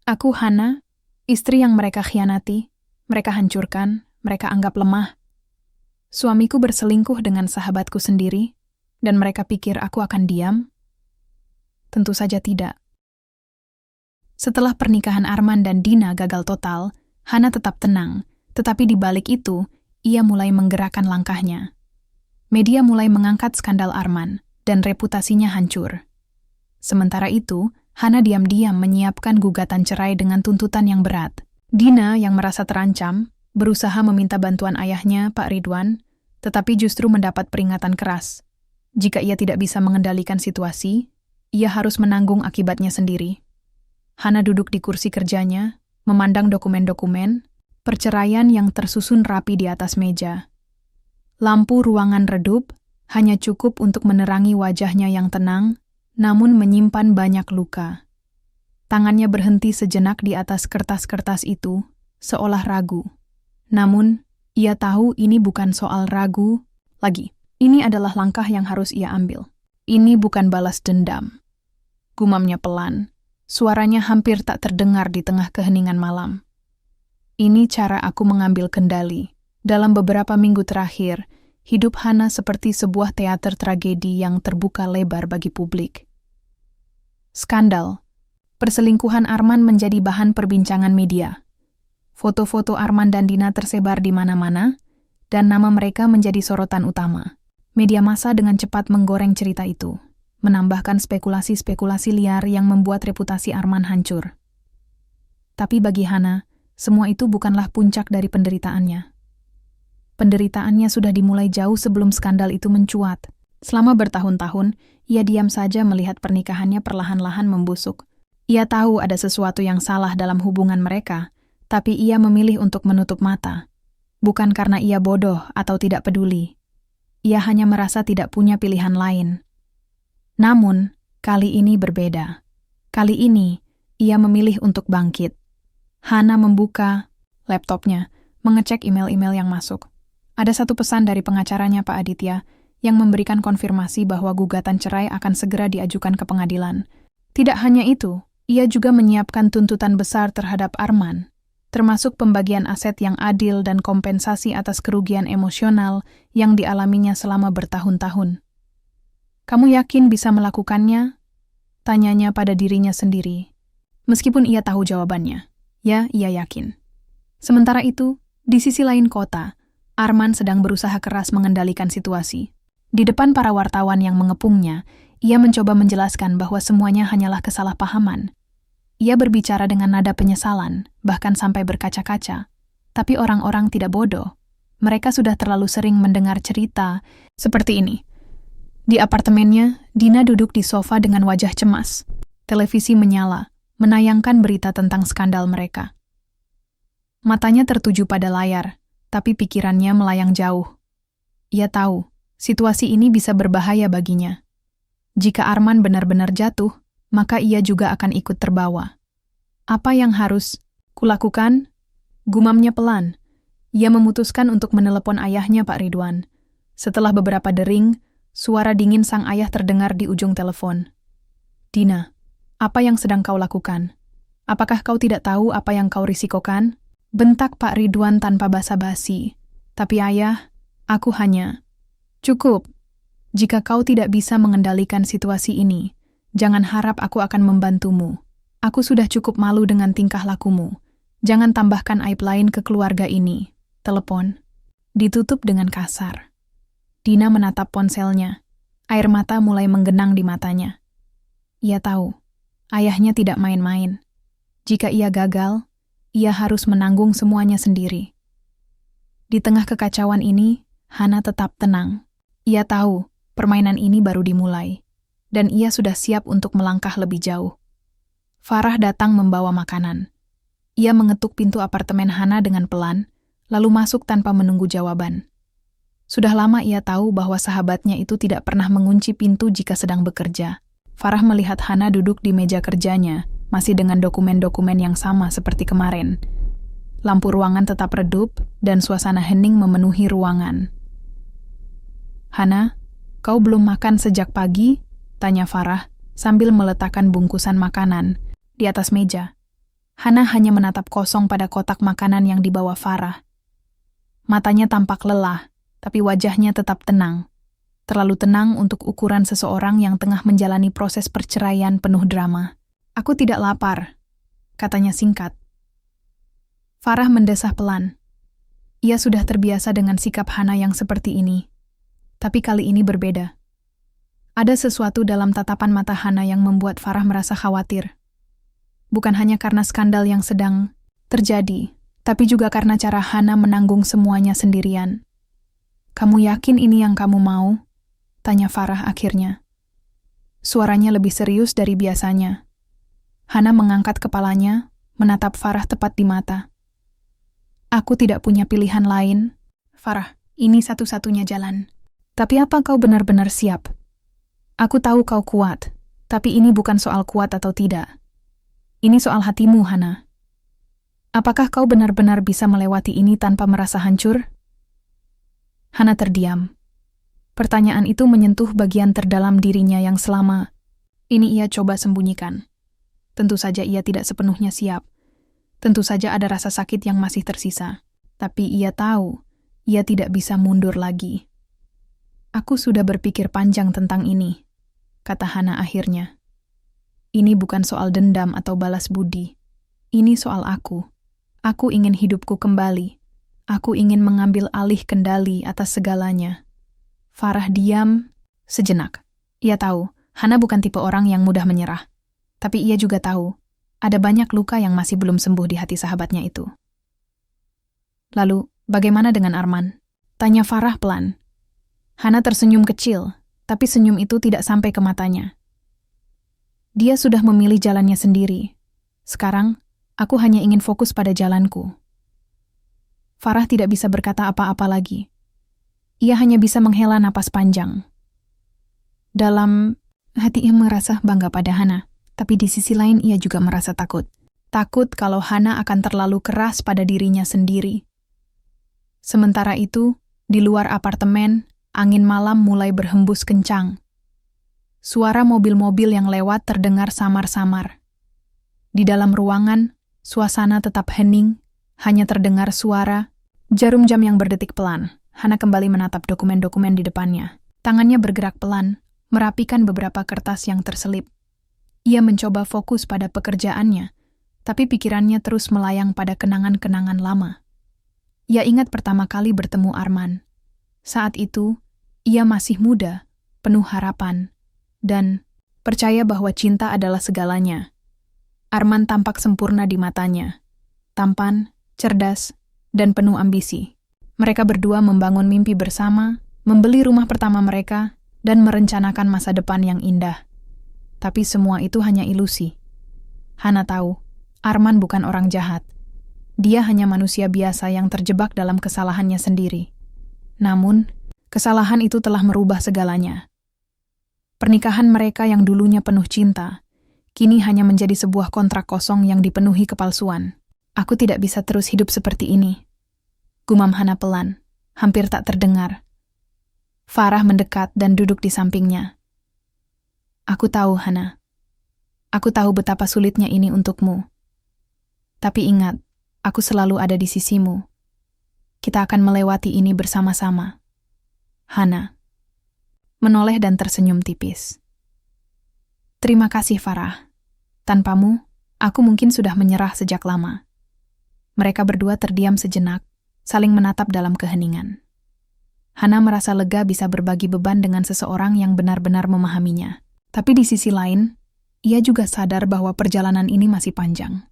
Aku Hana, istri yang mereka khianati, mereka hancurkan, mereka anggap lemah. Suamiku berselingkuh dengan sahabatku sendiri, dan mereka pikir aku akan diam? Tentu saja tidak. Setelah pernikahan Arman dan Dina gagal total, Hana tetap tenang, tetapi di balik itu, ia mulai menggerakkan langkahnya. Media mulai mengangkat skandal Arman, dan reputasinya hancur. Sementara itu, Hana diam-diam menyiapkan gugatan cerai dengan tuntutan yang berat. Dina yang merasa terancam, berusaha meminta bantuan ayahnya, Pak Ridwan, tetapi justru mendapat peringatan keras. Jika ia tidak bisa mengendalikan situasi, ia harus menanggung akibatnya sendiri. Hana duduk di kursi kerjanya, memandang dokumen-dokumen, perceraian yang tersusun rapi di atas meja. Lampu ruangan redup, hanya cukup untuk menerangi wajahnya yang tenang, namun menyimpan banyak luka. Tangannya berhenti sejenak di atas kertas-kertas itu, seolah ragu. Namun, ia tahu ini bukan soal ragu lagi. Ini adalah langkah yang harus ia ambil. Ini bukan balas dendam. Gumamnya pelan, suaranya hampir tak terdengar di tengah keheningan malam. Ini cara aku mengambil kendali. Dalam beberapa minggu terakhir, hidup Hana seperti sebuah teater tragedi yang terbuka lebar bagi publik. Skandal. Perselingkuhan Arman menjadi bahan perbincangan media. Foto-foto Arman dan Dina tersebar di mana-mana, dan nama mereka menjadi sorotan utama. Media massa dengan cepat menggoreng cerita itu, menambahkan spekulasi-spekulasi liar yang membuat reputasi Arman hancur. Tapi bagi Hana, semua itu bukanlah puncak dari penderitaannya. Penderitaannya sudah dimulai jauh sebelum skandal itu mencuat. Selama bertahun-tahun, ia diam saja melihat pernikahannya perlahan-lahan membusuk. Ia tahu ada sesuatu yang salah dalam hubungan mereka, tapi ia memilih untuk menutup mata. Bukan karena ia bodoh atau tidak peduli. Ia hanya merasa tidak punya pilihan lain. Namun, kali ini berbeda. Kali ini, ia memilih untuk bangkit. Hana membuka laptopnya, mengecek email-email yang masuk. Ada satu pesan dari pengacaranya Pak Aditya yang memberikan konfirmasi bahwa gugatan cerai akan segera diajukan ke pengadilan. Tidak hanya itu, ia juga menyiapkan tuntutan besar terhadap Arman, termasuk pembagian aset yang adil dan kompensasi atas kerugian emosional yang dialaminya selama bertahun-tahun. Kamu yakin bisa melakukannya? Tanyanya pada dirinya sendiri. Meskipun ia tahu jawabannya, ya, ia yakin. Sementara itu, di sisi lain kota, Arman sedang berusaha keras mengendalikan situasi. Di depan para wartawan yang mengepungnya, ia mencoba menjelaskan bahwa semuanya hanyalah kesalahpahaman. Ia berbicara dengan nada penyesalan, bahkan sampai berkaca-kaca. Tapi orang-orang tidak bodoh. Mereka sudah terlalu sering mendengar cerita seperti ini. Di apartemennya, Dina duduk di sofa dengan wajah cemas. Televisi menyala, menayangkan berita tentang skandal mereka. Matanya tertuju pada layar, tapi pikirannya melayang jauh. Ia tahu, situasi ini bisa berbahaya baginya. Jika Arman benar-benar jatuh, maka ia juga akan ikut terbawa. Apa yang harus kulakukan? Gumamnya pelan. Ia memutuskan untuk menelepon ayahnya Pak Ridwan. Setelah beberapa dering, suara dingin sang ayah terdengar di ujung telepon. Dina, apa yang sedang kau lakukan? Apakah kau tidak tahu apa yang kau risikokan? Bentak Pak Ridwan tanpa basa-basi. Tapi ayah, aku hanya... Cukup. Jika kau tidak bisa mengendalikan situasi ini, jangan harap aku akan membantumu. Aku sudah cukup malu dengan tingkah lakumu. Jangan tambahkan aib lain ke keluarga ini. Telepon. Ditutup dengan kasar. Dina menatap ponselnya. Air mata mulai menggenang di matanya. Ia tahu, ayahnya tidak main-main. Jika ia gagal, ia harus menanggung semuanya sendiri. Di tengah kekacauan ini, Hana tetap tenang. Ia tahu, permainan ini baru dimulai, dan ia sudah siap untuk melangkah lebih jauh. Farah datang membawa makanan. Ia mengetuk pintu apartemen Hana dengan pelan, lalu masuk tanpa menunggu jawaban. Sudah lama ia tahu bahwa sahabatnya itu tidak pernah mengunci pintu jika sedang bekerja. Farah melihat Hana duduk di meja kerjanya, masih dengan dokumen-dokumen yang sama seperti kemarin. Lampu ruangan tetap redup, dan suasana hening memenuhi ruangan. Hana, kau belum makan sejak pagi? Tanya Farah, sambil meletakkan bungkusan makanan di atas meja. Hana hanya menatap kosong pada kotak makanan yang dibawa Farah. Matanya tampak lelah, tapi wajahnya tetap tenang. Terlalu tenang untuk ukuran seseorang yang tengah menjalani proses perceraian penuh drama. "Aku tidak lapar," katanya singkat. Farah mendesah pelan. Ia sudah terbiasa dengan sikap Hana yang seperti ini. Tapi kali ini berbeda. Ada sesuatu dalam tatapan mata Hana yang membuat Farah merasa khawatir. Bukan hanya karena skandal yang sedang terjadi, tapi juga karena cara Hana menanggung semuanya sendirian. "Kamu yakin ini yang kamu mau?" tanya Farah akhirnya. Suaranya lebih serius dari biasanya. Hana mengangkat kepalanya, menatap Farah tepat di mata. "Aku tidak punya pilihan lain, Farah. Ini satu-satunya jalan. Tapi apa kau benar-benar siap? Aku tahu kau kuat, tapi ini bukan soal kuat atau tidak. Ini soal hatimu, Hana. Apakah kau benar-benar bisa melewati ini tanpa merasa hancur?" Hana terdiam. Pertanyaan itu menyentuh bagian terdalam dirinya yang selama ini ia coba sembunyikan. Tentu saja ia tidak sepenuhnya siap. Tentu saja ada rasa sakit yang masih tersisa. Tapi ia tahu, ia tidak bisa mundur lagi. "Aku sudah berpikir panjang tentang ini," kata Hana akhirnya. "Ini bukan soal dendam atau balas budi. Ini soal aku. Aku ingin hidupku kembali. Aku ingin mengambil alih kendali atas segalanya." Farah diam sejenak. Ia tahu, Hana bukan tipe orang yang mudah menyerah. Tapi ia juga tahu, ada banyak luka yang masih belum sembuh di hati sahabatnya itu. "Lalu, bagaimana dengan Arman?" tanya Farah pelan. Hana tersenyum kecil, tapi senyum itu tidak sampai ke matanya. "Dia sudah memilih jalannya sendiri. Sekarang, aku hanya ingin fokus pada jalanku." Farah tidak bisa berkata apa-apa lagi. Ia hanya bisa menghela napas panjang. Dalam hati ia merasa bangga pada Hana, tapi di sisi lain ia juga merasa takut. Takut kalau Hana akan terlalu keras pada dirinya sendiri. Sementara itu, di luar apartemen, angin malam mulai berhembus kencang. Suara mobil-mobil yang lewat terdengar samar-samar. Di dalam ruangan, suasana tetap hening, hanya terdengar suara jarum jam yang berdetik pelan. Hana kembali menatap dokumen-dokumen di depannya. Tangannya bergerak pelan, merapikan beberapa kertas yang terselip. Ia mencoba fokus pada pekerjaannya, tapi pikirannya terus melayang pada kenangan-kenangan lama. Ia ingat pertama kali bertemu Arman. Saat itu, ia masih muda, penuh harapan, dan percaya bahwa cinta adalah segalanya. Arman tampak sempurna di matanya, tampan, cerdas, dan penuh ambisi. Mereka berdua membangun mimpi bersama, membeli rumah pertama mereka, dan merencanakan masa depan yang indah. Tapi semua itu hanya ilusi. Hana tahu, Arman bukan orang jahat. Dia hanya manusia biasa yang terjebak dalam kesalahannya sendiri. Namun, kesalahan itu telah merubah segalanya. Pernikahan mereka yang dulunya penuh cinta, kini hanya menjadi sebuah kontrak kosong yang dipenuhi kepalsuan. "Aku tidak bisa terus hidup seperti ini," gumam Hana pelan, hampir tak terdengar. Farah mendekat dan duduk di sampingnya. "Aku tahu, Hana. Aku tahu betapa sulitnya ini untukmu. Tapi ingat, aku selalu ada di sisimu. Kita akan melewati ini bersama-sama." Hana menoleh dan tersenyum tipis. "Terima kasih, Farah. Tanpamu, aku mungkin sudah menyerah sejak lama." Mereka berdua terdiam sejenak, saling menatap dalam keheningan. Hana merasa lega bisa berbagi beban dengan seseorang yang benar-benar memahaminya. Tapi di sisi lain, ia juga sadar bahwa perjalanan ini masih panjang.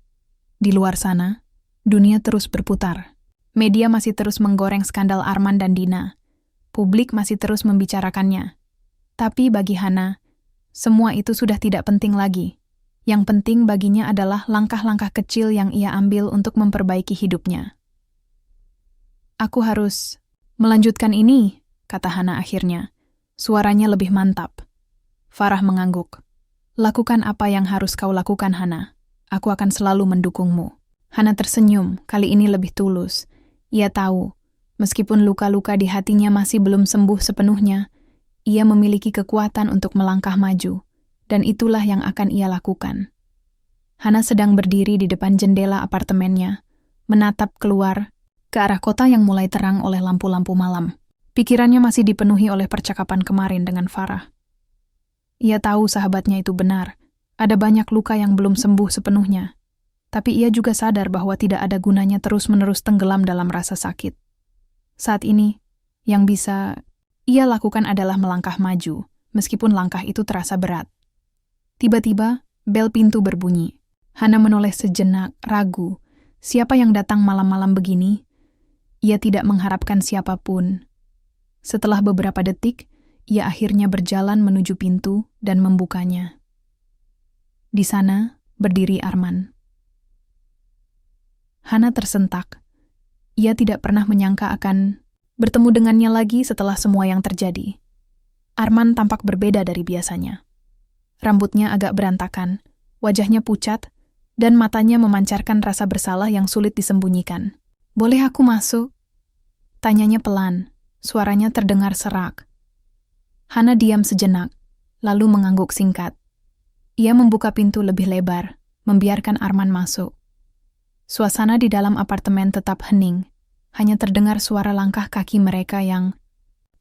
Di luar sana, dunia terus berputar. Media masih terus menggoreng skandal Arman dan Dina. Publik masih terus membicarakannya. Tapi bagi Hana, semua itu sudah tidak penting lagi. Yang penting baginya adalah langkah-langkah kecil yang ia ambil untuk memperbaiki hidupnya. "Aku harus melanjutkan ini," kata Hana akhirnya. Suaranya lebih mantap. Farah mengangguk. "Lakukan apa yang harus kau lakukan, Hana. Aku akan selalu mendukungmu." Hana tersenyum, kali ini lebih tulus. Ia tahu, meskipun luka-luka di hatinya masih belum sembuh sepenuhnya, ia memiliki kekuatan untuk melangkah maju, dan itulah yang akan ia lakukan. Hana sedang berdiri di depan jendela apartemennya, menatap keluar ke arah kota yang mulai terang oleh lampu-lampu malam. Pikirannya masih dipenuhi oleh percakapan kemarin dengan Farah. Ia tahu sahabatnya itu benar, ada banyak luka yang belum sembuh sepenuhnya. Tapi ia juga sadar bahwa tidak ada gunanya terus-menerus tenggelam dalam rasa sakit. Saat ini, yang bisa ia lakukan adalah melangkah maju, meskipun langkah itu terasa berat. Tiba-tiba, bel pintu berbunyi. Hana menoleh sejenak, ragu. Siapa yang datang malam-malam begini? Ia tidak mengharapkan siapapun. Setelah beberapa detik, ia akhirnya berjalan menuju pintu dan membukanya. Di sana, berdiri Arman. Hana tersentak. Ia tidak pernah menyangka akan bertemu dengannya lagi setelah semua yang terjadi. Arman tampak berbeda dari biasanya. Rambutnya agak berantakan, wajahnya pucat, dan matanya memancarkan rasa bersalah yang sulit disembunyikan. "Boleh aku masuk?" Tanyanya pelan, suaranya terdengar serak. Hana diam sejenak, lalu mengangguk singkat. Ia membuka pintu lebih lebar, membiarkan Arman masuk. Suasana di dalam apartemen tetap hening, hanya terdengar suara langkah kaki mereka yang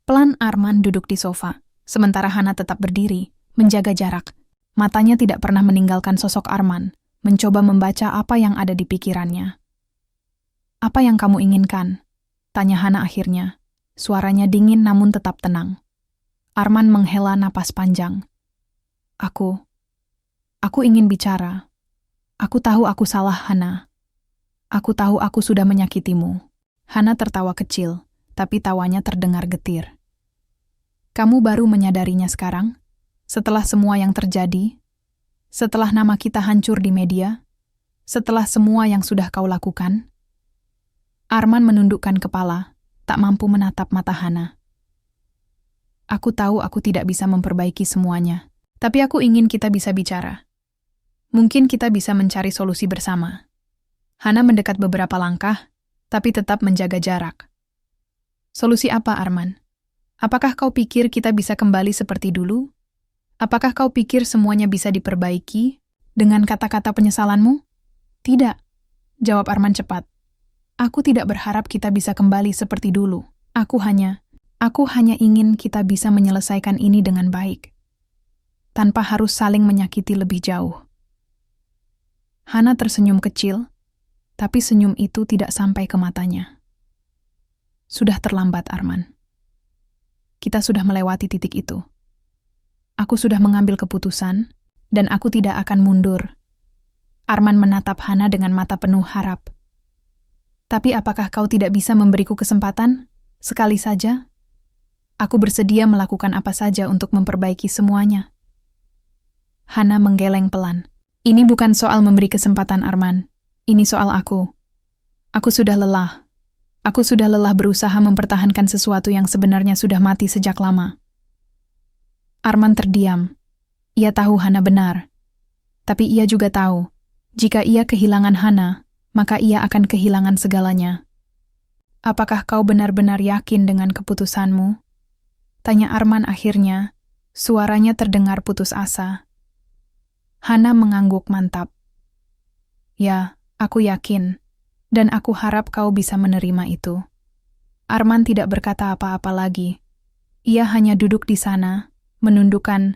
pelan. Arman duduk di sofa, sementara Hana tetap berdiri, menjaga jarak. Matanya tidak pernah meninggalkan sosok Arman, mencoba membaca apa yang ada di pikirannya. "Apa yang kamu inginkan?" tanya Hana akhirnya. Suaranya dingin namun tetap tenang. Arman menghela napas panjang. Aku ingin bicara. Aku tahu aku salah, Hana. Aku tahu aku sudah menyakitimu." Hana tertawa kecil, tapi tawanya terdengar getir. "Kamu baru menyadarinya sekarang? Setelah semua yang terjadi? Setelah nama kita hancur di media? Setelah semua yang sudah kau lakukan?" Arman menundukkan kepala, tak mampu menatap mata Hana. "Aku tahu aku tidak bisa memperbaiki semuanya, tapi aku ingin kita bisa bicara. Mungkin kita bisa mencari solusi bersama." Hana mendekat beberapa langkah, tapi tetap menjaga jarak. "Solusi apa, Arman? Apakah kau pikir kita bisa kembali seperti dulu? Apakah kau pikir semuanya bisa diperbaiki dengan kata-kata penyesalanmu?" "Tidak," jawab Arman cepat. "Aku tidak berharap kita bisa kembali seperti dulu. Aku hanya ingin kita bisa menyelesaikan ini dengan baik, tanpa harus saling menyakiti lebih jauh." Hana tersenyum kecil, tapi senyum itu tidak sampai ke matanya. "Sudah terlambat, Arman. Kita sudah melewati titik itu. Aku sudah mengambil keputusan, dan aku tidak akan mundur." Arman menatap Hana dengan mata penuh harap. "Tapi apakah kau tidak bisa memberiku kesempatan? Sekali saja? Aku bersedia melakukan apa saja untuk memperbaiki semuanya." Hana menggeleng pelan. "Ini bukan soal memberi kesempatan, Arman. Ini soal aku. Aku sudah lelah. Aku sudah lelah berusaha mempertahankan sesuatu yang sebenarnya sudah mati sejak lama." Arman terdiam. Ia tahu Hana benar. Tapi ia juga tahu, jika ia kehilangan Hana, maka ia akan kehilangan segalanya. "Apakah kau benar-benar yakin dengan keputusanmu?" tanya Arman akhirnya. Suaranya terdengar putus asa. Hana mengangguk mantap. "Ya, aku yakin, dan aku harap kau bisa menerima itu." Arman tidak berkata apa-apa lagi. Ia hanya duduk di sana, menundukkan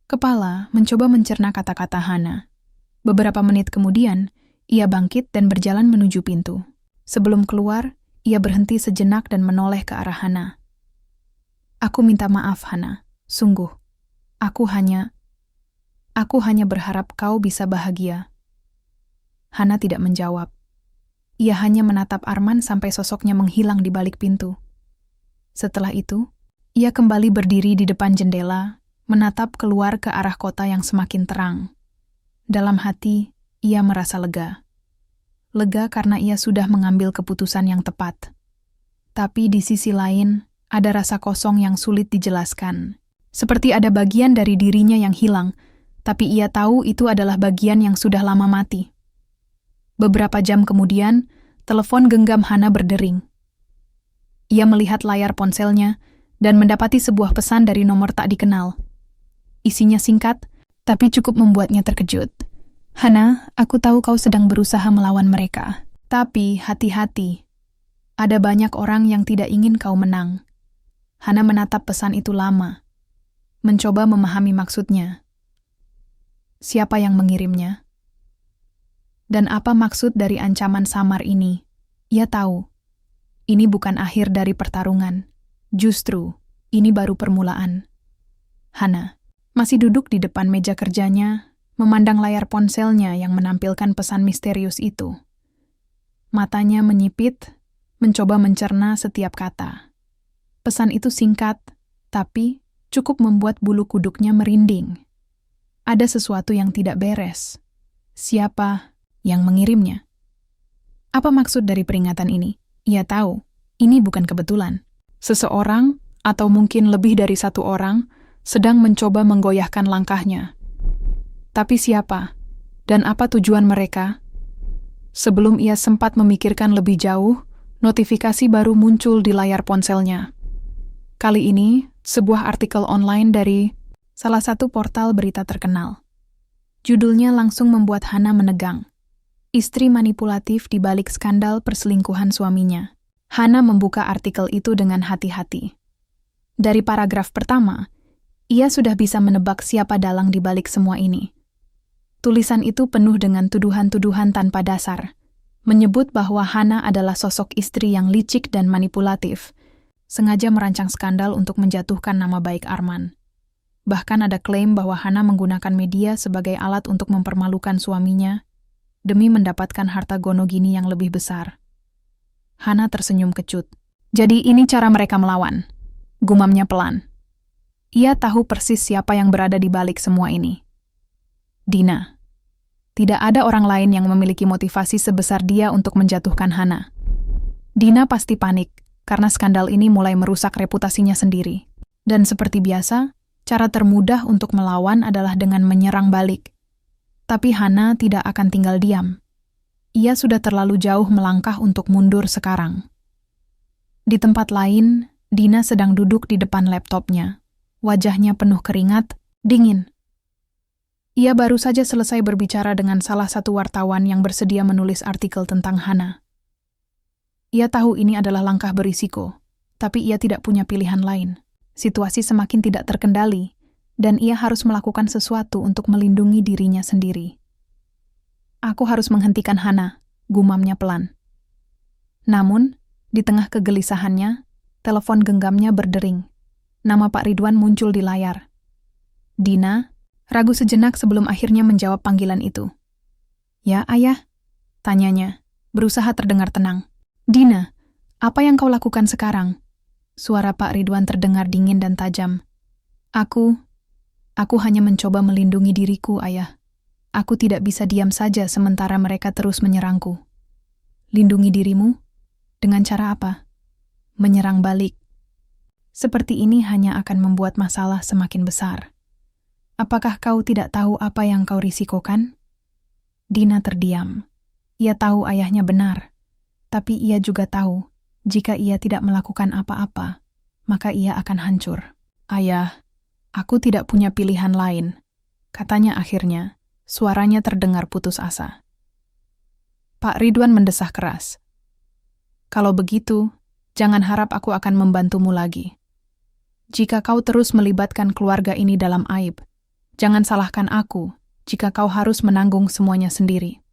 kepala, mencoba mencerna kata-kata Hana. Beberapa menit kemudian, ia bangkit dan berjalan menuju pintu. Sebelum keluar, ia berhenti sejenak dan menoleh ke arah Hana. "Aku minta maaf, Hana. Sungguh. Aku hanya berharap kau bisa bahagia." Hana tidak menjawab. Ia hanya menatap Arman sampai sosoknya menghilang di balik pintu. Setelah itu, ia kembali berdiri di depan jendela, menatap keluar ke arah kota yang semakin terang. Dalam hati, ia merasa lega. Lega karena ia sudah mengambil keputusan yang tepat. Tapi di sisi lain, ada rasa kosong yang sulit dijelaskan. Seperti ada bagian dari dirinya yang hilang, tapi ia tahu itu adalah bagian yang sudah lama mati. Beberapa jam kemudian, telepon genggam Hana berdering. Ia melihat layar ponselnya dan mendapati sebuah pesan dari nomor tak dikenal. Isinya singkat, tapi cukup membuatnya terkejut. Hana, aku tahu kau sedang berusaha melawan mereka. Tapi hati-hati. Ada banyak orang yang tidak ingin kau menang. Hana menatap pesan itu lama, mencoba memahami maksudnya. Siapa yang mengirimnya? Dan apa maksud dari ancaman samar ini? Ia tahu, ini bukan akhir dari pertarungan. Justru, ini baru permulaan. Hana masih duduk di depan meja kerjanya, memandang layar ponselnya yang menampilkan pesan misterius itu. Matanya menyipit, mencoba mencerna setiap kata. Pesan itu singkat, tapi cukup membuat bulu kuduknya merinding. Ada sesuatu yang tidak beres. Siapa yang mengirimnya? Apa maksud dari peringatan ini? Ia tahu, ini bukan kebetulan. Seseorang, atau mungkin lebih dari satu orang, sedang mencoba menggoyahkan langkahnya. Tapi siapa? Dan apa tujuan mereka? Sebelum ia sempat memikirkan lebih jauh, notifikasi baru muncul di layar ponselnya. Kali ini, sebuah artikel online dari salah satu portal berita terkenal. Judulnya langsung membuat Hana menegang. Istri manipulatif di balik skandal perselingkuhan suaminya. Hana membuka artikel itu dengan hati-hati. Dari paragraf pertama, ia sudah bisa menebak siapa dalang di balik semua ini. Tulisan itu penuh dengan tuduhan-tuduhan tanpa dasar, menyebut bahwa Hana adalah sosok istri yang licik dan manipulatif, sengaja merancang skandal untuk menjatuhkan nama baik Arman. Bahkan ada klaim bahwa Hana menggunakan media sebagai alat untuk mempermalukan suaminya demi mendapatkan harta gono gini yang lebih besar. Hana tersenyum kecut. Jadi ini cara mereka melawan, gumamnya pelan. Ia tahu persis siapa yang berada di balik semua ini. Dina. Tidak ada orang lain yang memiliki motivasi sebesar dia untuk menjatuhkan Hana. Dina pasti panik, karena skandal ini mulai merusak reputasinya sendiri. Dan seperti biasa, cara termudah untuk melawan adalah dengan menyerang balik. Tapi Hana tidak akan tinggal diam. Ia sudah terlalu jauh melangkah untuk mundur sekarang. Di tempat lain, Dina sedang duduk di depan laptopnya. Wajahnya penuh keringat, dingin. Ia baru saja selesai berbicara dengan salah satu wartawan yang bersedia menulis artikel tentang Hana. Ia tahu ini adalah langkah berisiko, tapi ia tidak punya pilihan lain. Situasi semakin tidak terkendali, dan ia harus melakukan sesuatu untuk melindungi dirinya sendiri. Aku harus menghentikan Hana, gumamnya pelan. Namun, di tengah kegelisahannya, telepon genggamnya berdering. Nama Pak Ridwan muncul di layar. Dina ragu sejenak sebelum akhirnya menjawab panggilan itu. Ya, Ayah? Tanyanya, berusaha terdengar tenang. Dina, apa yang kau lakukan sekarang? Suara Pak Ridwan terdengar dingin dan tajam. Aku hanya mencoba melindungi diriku, Ayah. Aku tidak bisa diam saja sementara mereka terus menyerangku. Lindungi dirimu? Dengan cara apa? Menyerang balik. Seperti ini hanya akan membuat masalah semakin besar. Apakah kau tidak tahu apa yang kau risikokan? Dina terdiam. Ia tahu ayahnya benar, tapi ia juga tahu jika ia tidak melakukan apa-apa, maka ia akan hancur. Ayah, aku tidak punya pilihan lain, katanya akhirnya. Suaranya terdengar putus asa. Pak Ridwan mendesah keras. Kalau begitu, jangan harap aku akan membantumu lagi. Jika kau terus melibatkan keluarga ini dalam aib, jangan salahkan aku jika kau harus menanggung semuanya sendiri.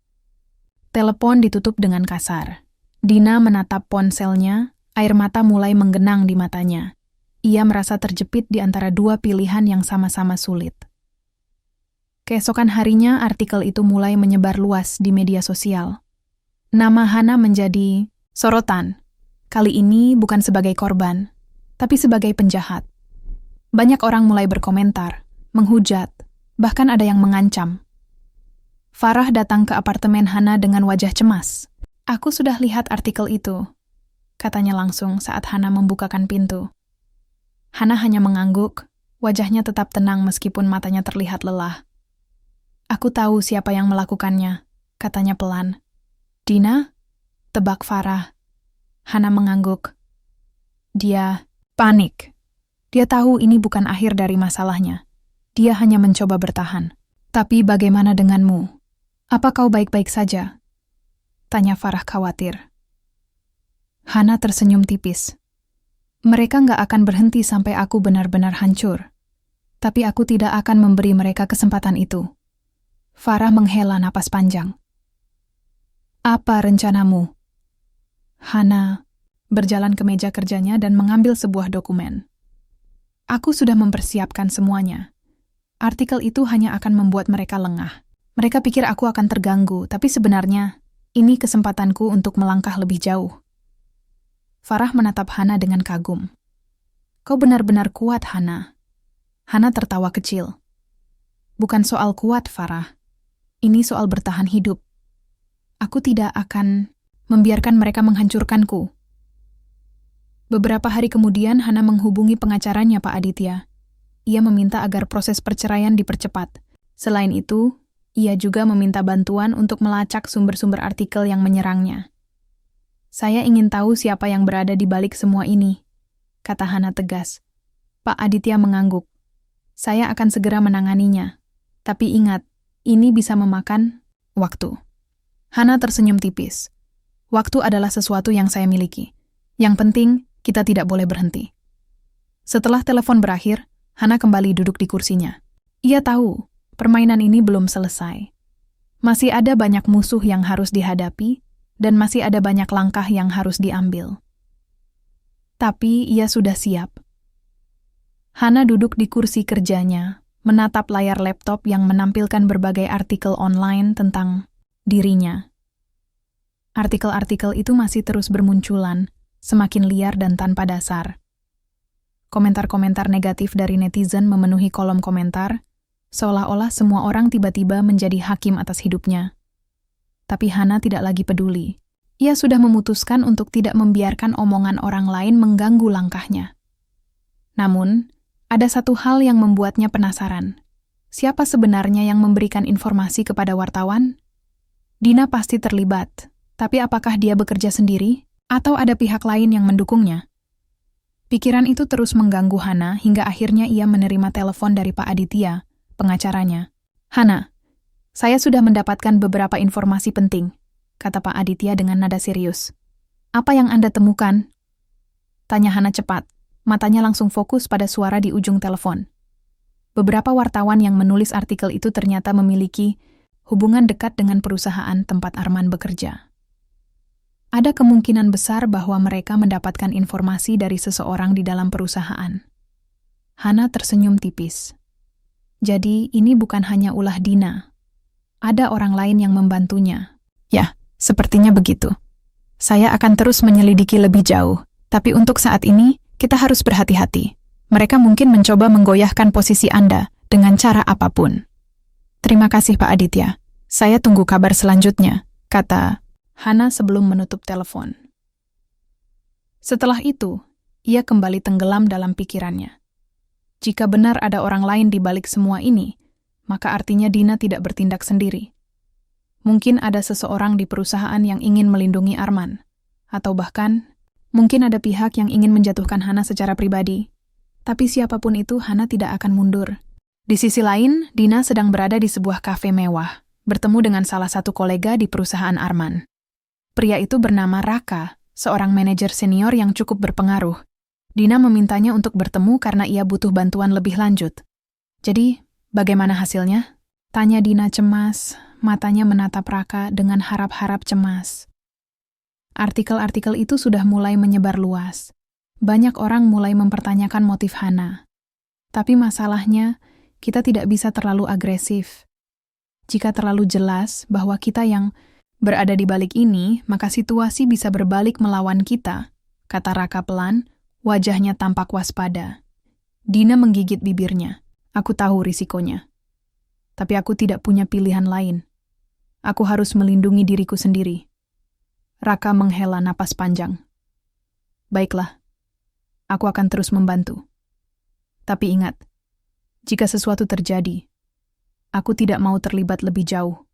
Telepon ditutup dengan kasar. Dina menatap ponselnya, air mata mulai menggenang di matanya. Ia merasa terjepit di antara dua pilihan yang sama-sama sulit. Keesokan harinya, artikel itu mulai menyebar luas di media sosial. Nama Hana menjadi sorotan. Kali ini bukan sebagai korban, tapi sebagai penjahat. Banyak orang mulai berkomentar, menghujat, bahkan ada yang mengancam. Farah datang ke apartemen Hana dengan wajah cemas. Aku sudah lihat artikel itu, katanya langsung saat Hana membukakan pintu. Hana hanya mengangguk, wajahnya tetap tenang meskipun matanya terlihat lelah. Aku tahu siapa yang melakukannya, katanya pelan. Dina? Tebak Farah. Hana mengangguk. Dia panik. Dia tahu ini bukan akhir dari masalahnya. Dia hanya mencoba bertahan. Tapi bagaimana denganmu? Apa kau baik-baik saja? Tanya Farah khawatir. Hana tersenyum tipis. Mereka nggak akan berhenti sampai aku benar-benar hancur. Tapi aku tidak akan memberi mereka kesempatan itu. Farah menghela napas panjang. Apa rencanamu? Hana berjalan ke meja kerjanya dan mengambil sebuah dokumen. Aku sudah mempersiapkan semuanya. Artikel itu hanya akan membuat mereka lengah. Mereka pikir aku akan terganggu, tapi sebenarnya ini kesempatanku untuk melangkah lebih jauh. Farah menatap Hana dengan kagum. Kau benar-benar kuat, Hana. Hana tertawa kecil. Bukan soal kuat, Farah. Ini soal bertahan hidup. Aku tidak akan membiarkan mereka menghancurkanku. Beberapa hari kemudian, Hana menghubungi pengacaranya, Pak Aditya. Ia meminta agar proses perceraian dipercepat. Selain itu, ia juga meminta bantuan untuk melacak sumber-sumber artikel yang menyerangnya. Saya ingin tahu siapa yang berada di balik semua ini, kata Hana tegas. Pak Aditya mengangguk. Saya akan segera menanganinya. Tapi ingat, ini bisa memakan waktu. Hana tersenyum tipis. Waktu adalah sesuatu yang saya miliki. Yang penting, kita tidak boleh berhenti. Setelah telepon berakhir, Hana kembali duduk di kursinya. Ia tahu, permainan ini belum selesai. Masih ada banyak musuh yang harus dihadapi, dan masih ada banyak langkah yang harus diambil. Tapi ia sudah siap. Hana duduk di kursi kerjanya, menatap layar laptop yang menampilkan berbagai artikel online tentang dirinya. Artikel-artikel itu masih terus bermunculan, semakin liar dan tanpa dasar. Komentar-komentar negatif dari netizen memenuhi kolom komentar, seolah-olah semua orang tiba-tiba menjadi hakim atas hidupnya. Tapi Hana tidak lagi peduli. Ia sudah memutuskan untuk tidak membiarkan omongan orang lain mengganggu langkahnya. Namun, ada satu hal yang membuatnya penasaran. Siapa sebenarnya yang memberikan informasi kepada wartawan? Dina pasti terlibat, tapi apakah dia bekerja sendiri atau ada pihak lain yang mendukungnya? Pikiran itu terus mengganggu Hana hingga akhirnya ia menerima telepon dari Pak Aditya, pengacaranya. Hana, saya sudah mendapatkan beberapa informasi penting, kata Pak Aditya dengan nada serius. Apa yang Anda temukan? Tanya Hana cepat. Matanya langsung fokus pada suara di ujung telepon. Beberapa wartawan yang menulis artikel itu ternyata memiliki hubungan dekat dengan perusahaan tempat Arman bekerja. Ada kemungkinan besar bahwa mereka mendapatkan informasi dari seseorang di dalam perusahaan. Hana tersenyum tipis. Jadi ini bukan hanya ulah Dina. Ada orang lain yang membantunya. Ya, sepertinya begitu. Saya akan terus menyelidiki lebih jauh, tapi untuk saat ini, kita harus berhati-hati. Mereka mungkin mencoba menggoyahkan posisi Anda dengan cara apapun. Terima kasih Pak Aditya. Saya tunggu kabar selanjutnya, kata Hana sebelum menutup telepon. Setelah itu, ia kembali tenggelam dalam pikirannya. Jika benar ada orang lain di balik semua ini, maka artinya Dina tidak bertindak sendiri. Mungkin ada seseorang di perusahaan yang ingin melindungi Arman, atau bahkan mungkin ada pihak yang ingin menjatuhkan Hana secara pribadi. Tapi siapapun itu, Hana tidak akan mundur. Di sisi lain, Dina sedang berada di sebuah kafe mewah, bertemu dengan salah satu kolega di perusahaan Arman. Pria itu bernama Raka, seorang manajer senior yang cukup berpengaruh. Dina memintanya untuk bertemu karena ia butuh bantuan lebih lanjut. Jadi, bagaimana hasilnya? Tanya Dina cemas, matanya menatap Raka dengan harap-harap cemas. Artikel-artikel itu sudah mulai menyebar luas. Banyak orang mulai mempertanyakan motif Hana. Tapi masalahnya, kita tidak bisa terlalu agresif. Jika terlalu jelas bahwa kita yang berada di balik ini, maka situasi bisa berbalik melawan kita, kata Raka pelan, wajahnya tampak waspada. Dina menggigit bibirnya. Aku tahu risikonya. Tapi aku tidak punya pilihan lain. Aku harus melindungi diriku sendiri. Raka menghela napas panjang. Baiklah, aku akan terus membantu. Tapi ingat, jika sesuatu terjadi, aku tidak mau terlibat lebih jauh.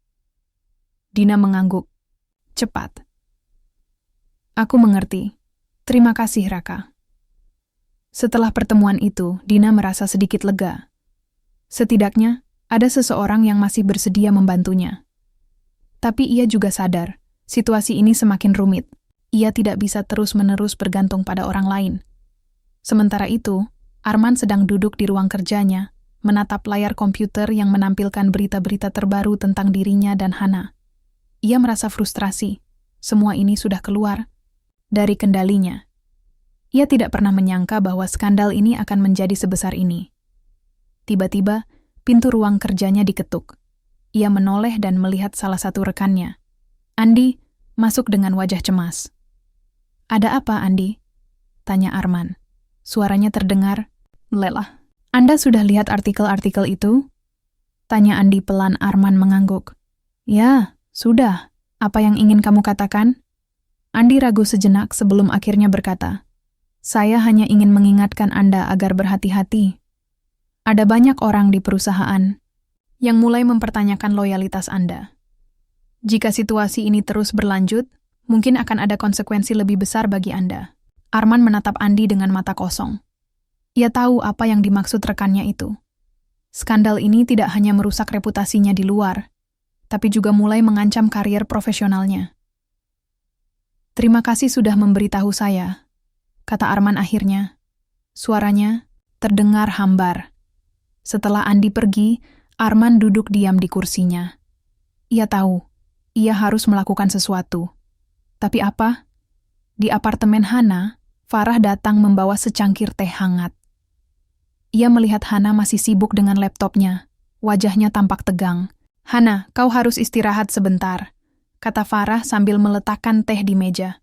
Dina mengangguk. Cepat. Aku mengerti. Terima kasih, Raka. Setelah pertemuan itu, Dina merasa sedikit lega. Setidaknya, ada seseorang yang masih bersedia membantunya. Tapi ia juga sadar, situasi ini semakin rumit. Ia tidak bisa terus-menerus bergantung pada orang lain. Sementara itu, Arman sedang duduk di ruang kerjanya, menatap layar komputer yang menampilkan berita-berita terbaru tentang dirinya dan Hana. Ia merasa frustrasi. Semua ini sudah keluar dari kendalinya. Ia tidak pernah menyangka bahwa skandal ini akan menjadi sebesar ini. Tiba-tiba, pintu ruang kerjanya diketuk. Ia menoleh dan melihat salah satu rekannya. Andi masuk dengan wajah cemas. "Ada apa, Andi?" tanya Arman. Suaranya terdengar, "Lelah, Anda sudah lihat artikel-artikel itu?" tanya Andi pelan. Arman mengangguk. "Ya, sudah. Apa yang ingin kamu katakan?" Andi ragu sejenak sebelum akhirnya berkata, "Saya hanya ingin mengingatkan Anda agar berhati-hati. Ada banyak orang di perusahaan yang mulai mempertanyakan loyalitas Anda. Jika situasi ini terus berlanjut, mungkin akan ada konsekuensi lebih besar bagi Anda." Arman menatap Andi dengan mata kosong. Ia tahu apa yang dimaksud rekannya itu. Skandal ini tidak hanya merusak reputasinya di luar, tapi juga mulai mengancam karier profesionalnya. "Terima kasih sudah memberitahu saya," kata Arman akhirnya. Suaranya terdengar hambar. Setelah Andi pergi, Arman duduk diam di kursinya. Ia tahu, ia harus melakukan sesuatu. Tapi apa? Di apartemen Hana, Farah datang membawa secangkir teh hangat. Ia melihat Hana masih sibuk dengan laptopnya. Wajahnya tampak tegang. "Hana, kau harus istirahat sebentar," kata Farah sambil meletakkan teh di meja.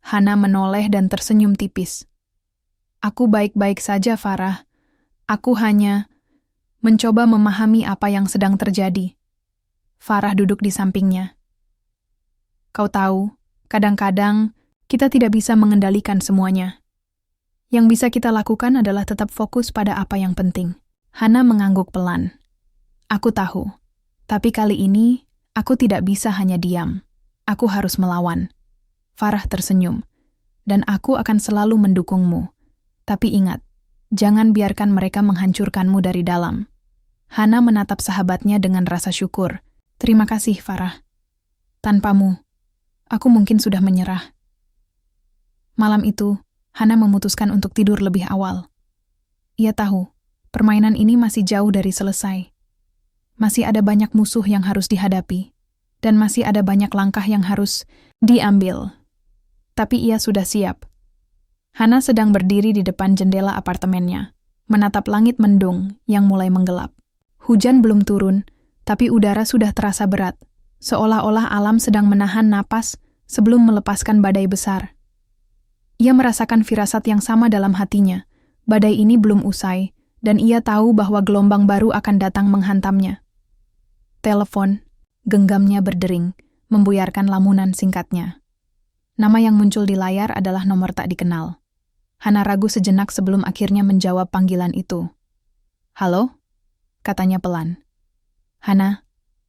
Hana menoleh dan tersenyum tipis. "Aku baik-baik saja, Farah. Aku hanya mencoba memahami apa yang sedang terjadi." Farah duduk di sampingnya. "Kau tahu, kadang-kadang kita tidak bisa mengendalikan semuanya. Yang bisa kita lakukan adalah tetap fokus pada apa yang penting." Hana mengangguk pelan. "Aku tahu, tapi kali ini aku tidak bisa hanya diam. Aku harus melawan." Farah tersenyum. "Dan aku akan selalu mendukungmu. Tapi ingat, jangan biarkan mereka menghancurkanmu dari dalam." Hana menatap sahabatnya dengan rasa syukur. "Terima kasih, Farah. Tanpamu, aku mungkin sudah menyerah." Malam itu, Hana memutuskan untuk tidur lebih awal. Ia tahu, permainan ini masih jauh dari selesai. Masih ada banyak musuh yang harus dihadapi, dan masih ada banyak langkah yang harus diambil. Tapi ia sudah siap. Hana sedang berdiri di depan jendela apartemennya, menatap langit mendung yang mulai menggelap. Hujan belum turun, tapi udara sudah terasa berat, seolah-olah alam sedang menahan napas sebelum melepaskan badai besar. Ia merasakan firasat yang sama dalam hatinya. Badai ini belum usai, dan ia tahu bahwa gelombang baru akan datang menghantamnya. Telepon, genggamnya berdering, membuyarkan lamunan singkatnya. Nama yang muncul di layar adalah nomor tak dikenal. Hana ragu sejenak sebelum akhirnya menjawab panggilan itu. "Halo?" katanya pelan. "Hana,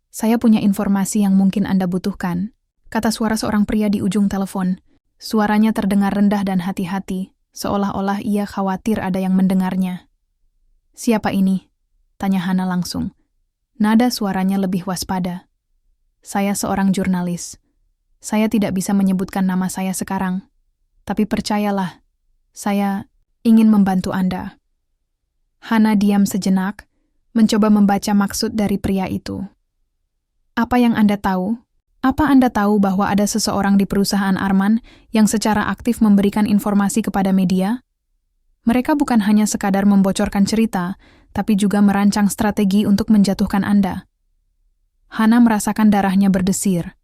saya punya informasi yang mungkin Anda butuhkan," kata suara seorang pria di ujung telepon. Suaranya terdengar rendah dan hati-hati, seolah-olah ia khawatir ada yang mendengarnya. "Siapa ini?" tanya Hana langsung. Nada suaranya lebih waspada. "Saya seorang jurnalis. Saya tidak bisa menyebutkan nama saya sekarang. Tapi percayalah, saya ingin membantu Anda." Hana diam sejenak, mencoba membaca maksud dari pria itu. "Apa yang Anda tahu? Apa Anda tahu bahwa ada seseorang di perusahaan Arman yang secara aktif memberikan informasi kepada media? Mereka bukan hanya sekadar membocorkan cerita, tapi juga merancang strategi untuk menjatuhkan Anda." Hana merasakan darahnya berdesir.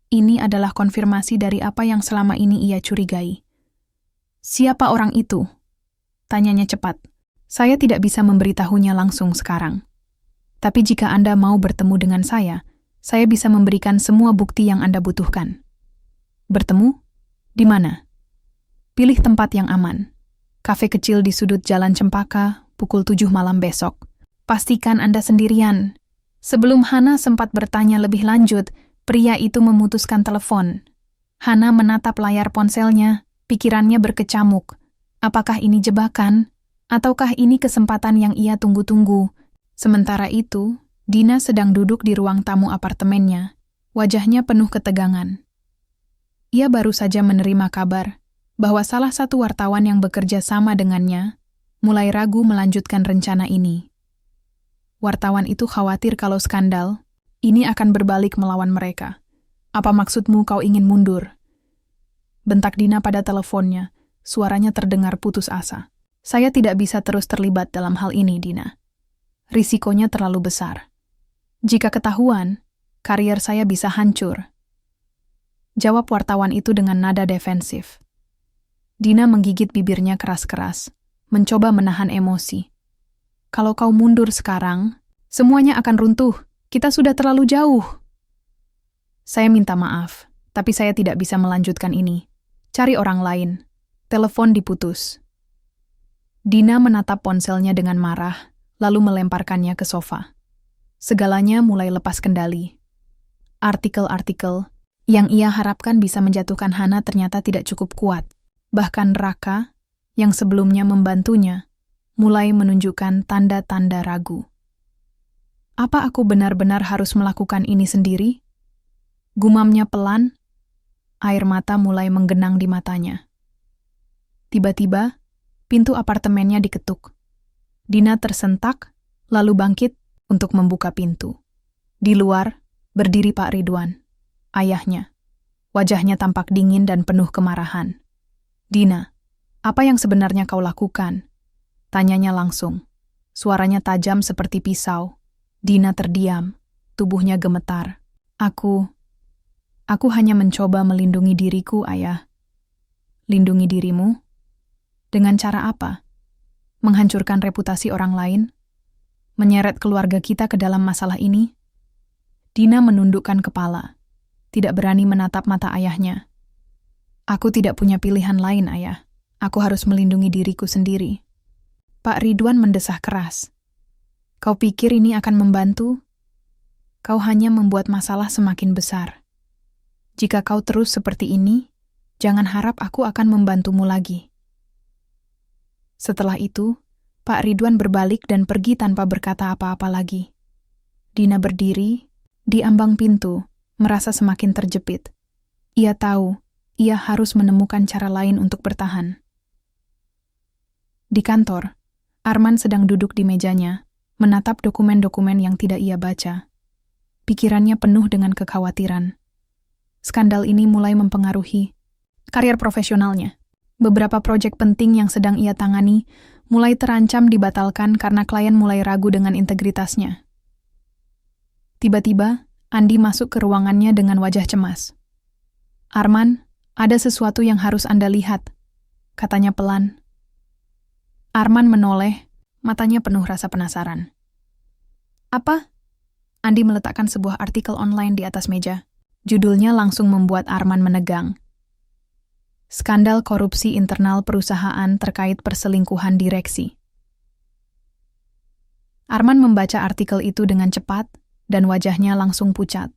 Ini adalah konfirmasi dari apa yang selama ini ia curigai. "Siapa orang itu?" tanyanya cepat. "Saya tidak bisa memberitahunya langsung sekarang. Tapi jika Anda mau bertemu dengan saya bisa memberikan semua bukti yang Anda butuhkan." "Bertemu? Di mana?" "Pilih tempat yang aman. Kafe kecil di sudut Jalan Cempaka, pukul 7 malam besok. Pastikan Anda sendirian." Sebelum Hana sempat bertanya lebih lanjut, pria itu memutuskan telepon. Hana menatap layar ponselnya, pikirannya berkecamuk. Apakah ini jebakan? Ataukah ini kesempatan yang ia tunggu-tunggu? Sementara itu, Dina sedang duduk di ruang tamu apartemennya, wajahnya penuh ketegangan. Ia baru saja menerima kabar bahwa salah satu wartawan yang bekerja sama dengannya mulai ragu melanjutkan rencana ini. Wartawan itu khawatir kalau skandal ini akan berbalik melawan mereka. "Apa maksudmu kau ingin mundur?" bentak Dina pada teleponnya, suaranya terdengar putus asa. "Saya tidak bisa terus terlibat dalam hal ini, Dina. Risikonya terlalu besar. Jika ketahuan, karier saya bisa hancur." Jawab wartawan itu dengan nada defensif. Dina menggigit bibirnya keras-keras, mencoba menahan emosi. "Kalau kau mundur sekarang, semuanya akan runtuh. Kita sudah terlalu jauh." "Saya minta maaf, tapi saya tidak bisa melanjutkan ini. Cari orang lain." Telepon diputus. Dina menatap ponselnya dengan marah, lalu melemparkannya ke sofa. Segalanya mulai lepas kendali. Artikel-artikel yang ia harapkan bisa menjatuhkan Hana ternyata tidak cukup kuat. Bahkan Raka, yang sebelumnya membantunya, mulai menunjukkan tanda-tanda ragu. "Apa aku benar-benar harus melakukan ini sendiri?" Gumamnya pelan, air mata mulai menggenang di matanya. Tiba-tiba, pintu apartemennya diketuk. Dina tersentak, lalu bangkit untuk membuka pintu. Di luar, berdiri Pak Ridwan, ayahnya. Wajahnya tampak dingin dan penuh kemarahan. "Dina, apa yang sebenarnya kau lakukan?" tanyanya langsung. Suaranya tajam seperti pisau. Dina terdiam, tubuhnya gemetar. Aku hanya mencoba melindungi diriku, Ayah." "Lindungi dirimu? Dengan cara apa? Menghancurkan reputasi orang lain? Menyeret keluarga kita ke dalam masalah ini?" Dina menundukkan kepala, tidak berani menatap mata ayahnya. "Aku tidak punya pilihan lain, Ayah. Aku harus melindungi diriku sendiri." Pak Ridwan mendesah keras. "Kau pikir ini akan membantu? Kau hanya membuat masalah semakin besar. Jika kau terus seperti ini, jangan harap aku akan membantumu lagi." Setelah itu, Pak Ridwan berbalik dan pergi tanpa berkata apa-apa lagi. Dina berdiri di ambang pintu, merasa semakin terjepit. Ia tahu, ia harus menemukan cara lain untuk bertahan. Di kantor, Arman sedang duduk di mejanya, menatap dokumen-dokumen yang tidak ia baca. Pikirannya penuh dengan kekhawatiran. Skandal ini mulai mempengaruhi karier profesionalnya. Beberapa proyek penting yang sedang ia tangani mulai terancam dibatalkan karena klien mulai ragu dengan integritasnya. Tiba-tiba, Andi masuk ke ruangannya dengan wajah cemas. "Arman, ada sesuatu yang harus Anda lihat," katanya pelan. Arman menoleh, matanya penuh rasa penasaran. "Apa?" Andi meletakkan sebuah artikel online di atas meja. Judulnya langsung membuat Arman menegang. "Skandal korupsi internal perusahaan terkait perselingkuhan direksi." Arman membaca artikel itu dengan cepat, dan wajahnya langsung pucat.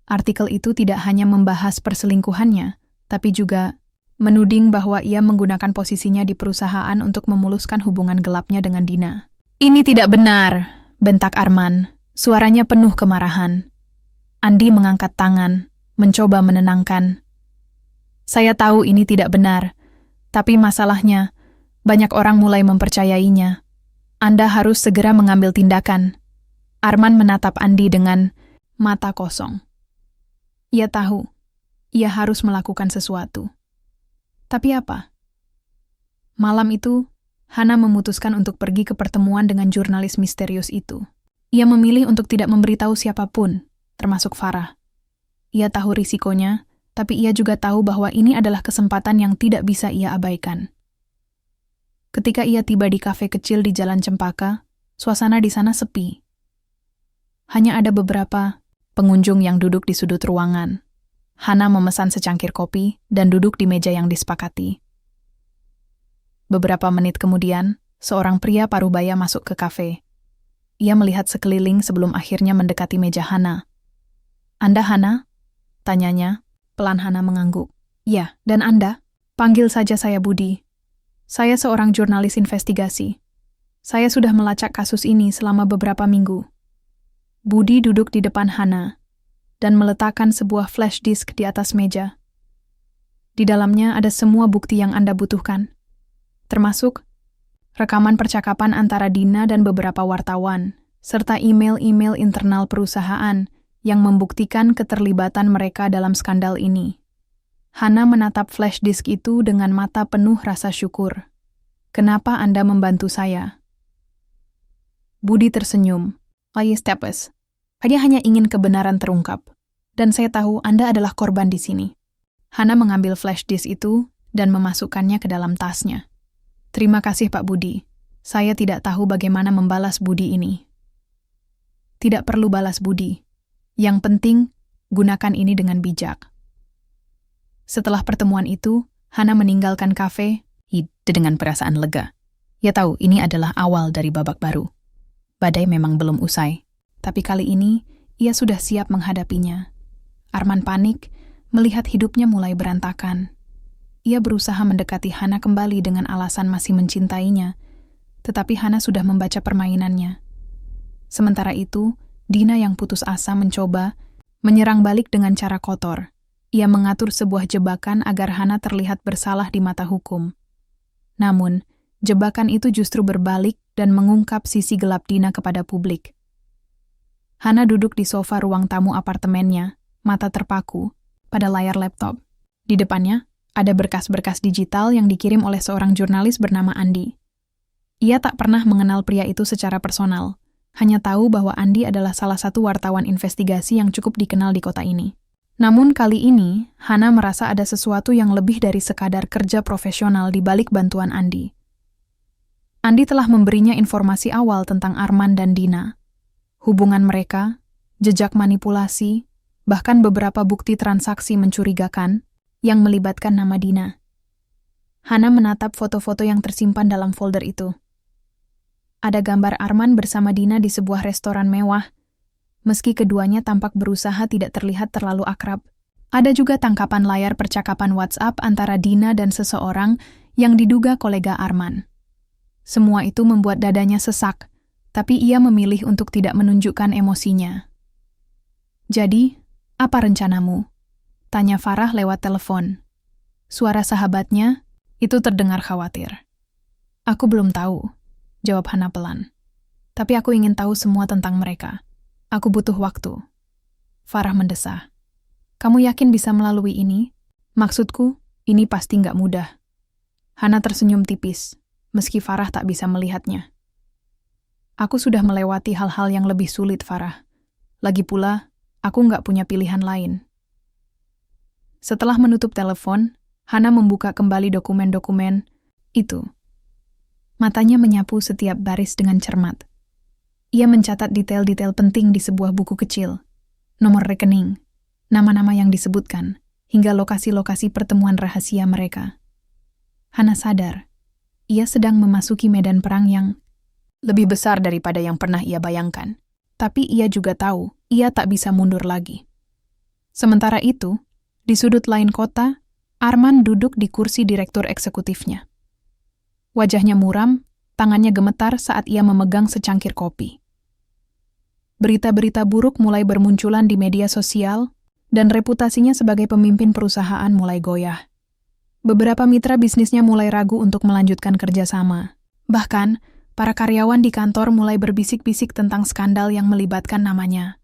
Artikel itu tidak hanya membahas perselingkuhannya, tapi juga menuding bahwa ia menggunakan posisinya di perusahaan untuk memuluskan hubungan gelapnya dengan Dina. "Ini tidak benar," bentak Arman, suaranya penuh kemarahan. Andi mengangkat tangan, mencoba menenangkan. "Saya tahu ini tidak benar, tapi masalahnya, banyak orang mulai mempercayainya. Anda harus segera mengambil tindakan." Arman menatap Andi dengan mata kosong. Ia tahu, ia harus melakukan sesuatu. Tapi apa? Malam itu, Hana memutuskan untuk pergi ke pertemuan dengan jurnalis misterius itu. Ia memilih untuk tidak memberitahu siapapun, termasuk Farah. Ia tahu risikonya, tapi ia juga tahu bahwa ini adalah kesempatan yang tidak bisa ia abaikan. Ketika ia tiba di kafe kecil di Jalan Cempaka, suasana di sana sepi. Hanya ada beberapa pengunjung yang duduk di sudut ruangan. Hana memesan secangkir kopi dan duduk di meja yang disepakati. Beberapa menit kemudian, seorang pria parubaya masuk ke kafe. Ia melihat sekeliling sebelum akhirnya mendekati meja Hana. "Anda Hana?" tanyanya. Pelan Hana mengangguk. "Ya, dan Anda?" "Panggil saja saya Budi. Saya seorang jurnalis investigasi. Saya sudah melacak kasus ini selama beberapa minggu." Budi duduk di depan Hana dan meletakkan sebuah flash disk di atas meja. Di dalamnya ada semua bukti yang Anda butuhkan, termasuk rekaman percakapan antara Dina dan beberapa wartawan, serta email-email internal perusahaan yang membuktikan keterlibatan mereka dalam skandal ini. Hana menatap flash disk itu dengan mata penuh rasa syukur. Kenapa Anda membantu saya? Budi tersenyum. Stepes, saya hanya ingin kebenaran terungkap, dan saya tahu Anda adalah korban di sini. Hana mengambil flash disk itu dan memasukkannya ke dalam tasnya. Terima kasih Pak Budi. Saya tidak tahu bagaimana membalas budi ini. Tidak perlu balas budi. Yang penting, gunakan ini dengan bijak. Setelah pertemuan itu, Hana meninggalkan kafe dengan perasaan lega. Ia tahu ini adalah awal dari babak baru. Badai memang belum usai, tapi kali ini ia sudah siap menghadapinya. Arman panik melihat hidupnya mulai berantakan. Ia berusaha mendekati Hana kembali dengan alasan masih mencintainya, tetapi Hana sudah membaca permainannya. Sementara itu, Dina yang putus asa mencoba menyerang balik dengan cara kotor. Ia mengatur sebuah jebakan agar Hana terlihat bersalah di mata hukum. Namun, jebakan itu justru berbalik dan mengungkap sisi gelap Dina kepada publik. Hana duduk di sofa ruang tamu apartemennya, mata terpaku pada layar laptop. Di depannya, ada berkas-berkas digital yang dikirim oleh seorang jurnalis bernama Andi. Ia tak pernah mengenal pria itu secara personal, hanya tahu bahwa Andi adalah salah satu wartawan investigasi yang cukup dikenal di kota ini. Namun kali ini, Hana merasa ada sesuatu yang lebih dari sekadar kerja profesional di balik bantuan Andi. Andi telah memberinya informasi awal tentang Arman dan Dina, hubungan mereka, jejak manipulasi, bahkan beberapa bukti transaksi mencurigakan yang melibatkan nama Dina. Hana menatap foto-foto yang tersimpan dalam folder itu. Ada gambar Arman bersama Dina di sebuah restoran mewah, meski keduanya tampak berusaha tidak terlihat terlalu akrab. Ada juga tangkapan layar percakapan WhatsApp antara Dina dan seseorang yang diduga kolega Arman. Semua itu membuat dadanya sesak, tapi ia memilih untuk tidak menunjukkan emosinya. Jadi, apa rencanamu? Tanya Farah lewat telepon. Suara sahabatnya itu terdengar khawatir. Aku belum tahu, jawab Hana pelan. Tapi aku ingin tahu semua tentang mereka. Aku butuh waktu. Farah mendesah. Kamu yakin bisa melalui ini? Maksudku, ini pasti nggak mudah. Hana tersenyum tipis, meski Farah tak bisa melihatnya. Aku sudah melewati hal-hal yang lebih sulit, Farah. Lagi pula, aku nggak punya pilihan lain. Setelah menutup telepon, Hana membuka kembali dokumen-dokumen itu. Matanya menyapu setiap baris dengan cermat. Ia mencatat detail-detail penting di sebuah buku kecil, nomor rekening, nama-nama yang disebutkan, hingga lokasi-lokasi pertemuan rahasia mereka. Hana sadar, ia sedang memasuki medan perang yang lebih besar daripada yang pernah ia bayangkan. Tapi ia juga tahu, ia tak bisa mundur lagi. Sementara itu, di sudut lain kota, Arman duduk di kursi direktur eksekutifnya. Wajahnya muram, tangannya gemetar saat ia memegang secangkir kopi. Berita-berita buruk mulai bermunculan di media sosial, dan reputasinya sebagai pemimpin perusahaan mulai goyah. Beberapa mitra bisnisnya mulai ragu untuk melanjutkan kerjasama. Bahkan, para karyawan di kantor mulai berbisik-bisik tentang skandal yang melibatkan namanya.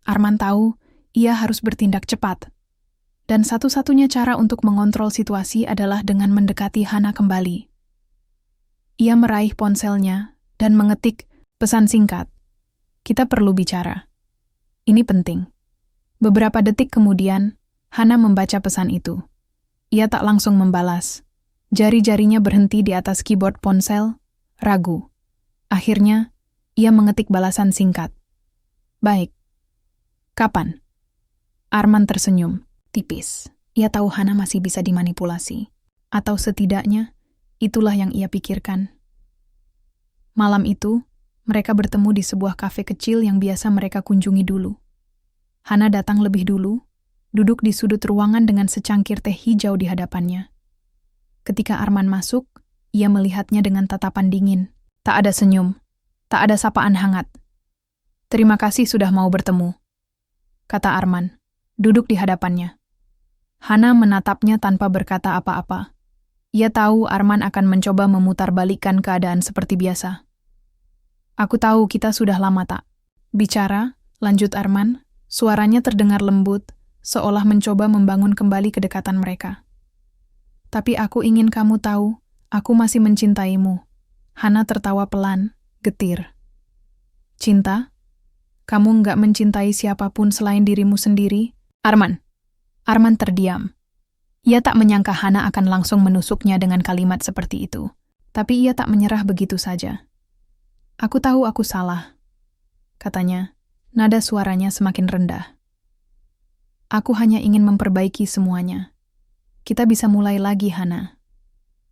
Arman tahu, ia harus bertindak cepat. Dan satu-satunya cara untuk mengontrol situasi adalah dengan mendekati Hana kembali. Ia meraih ponselnya dan mengetik pesan singkat. Kita perlu bicara. Ini penting. Beberapa detik kemudian, Hana membaca pesan itu. Ia tak langsung membalas. Jari-jarinya berhenti di atas keyboard ponsel, ragu. Akhirnya, ia mengetik balasan singkat. Baik. Kapan? Arman tersenyum, tipis. Ia tahu Hana masih bisa dimanipulasi. Atau setidaknya, itulah yang ia pikirkan. Malam itu, mereka bertemu di sebuah kafe kecil yang biasa mereka kunjungi dulu. Hana datang lebih dulu, duduk di sudut ruangan dengan secangkir teh hijau di hadapannya. Ketika Arman masuk, ia melihatnya dengan tatapan dingin. Tak ada senyum, tak ada sapaan hangat. Terima kasih sudah mau bertemu, kata Arman, duduk di hadapannya. Hana menatapnya tanpa berkata apa-apa. Ia tahu Arman akan mencoba memutarbalikkan keadaan seperti biasa. Aku tahu kita sudah lama tak bicara, lanjut Arman, suaranya terdengar lembut, seolah mencoba membangun kembali kedekatan mereka. Tapi aku ingin kamu tahu, aku masih mencintaimu. Hana tertawa pelan, getir. Cinta? Kamu nggak mencintai siapapun selain dirimu sendiri? Arman terdiam. Ia tak menyangka Hana akan langsung menusuknya dengan kalimat seperti itu. Tapi ia tak menyerah begitu saja. Aku tahu aku salah, katanya, nada suaranya semakin rendah. Aku hanya ingin memperbaiki semuanya. Kita bisa mulai lagi, Hana.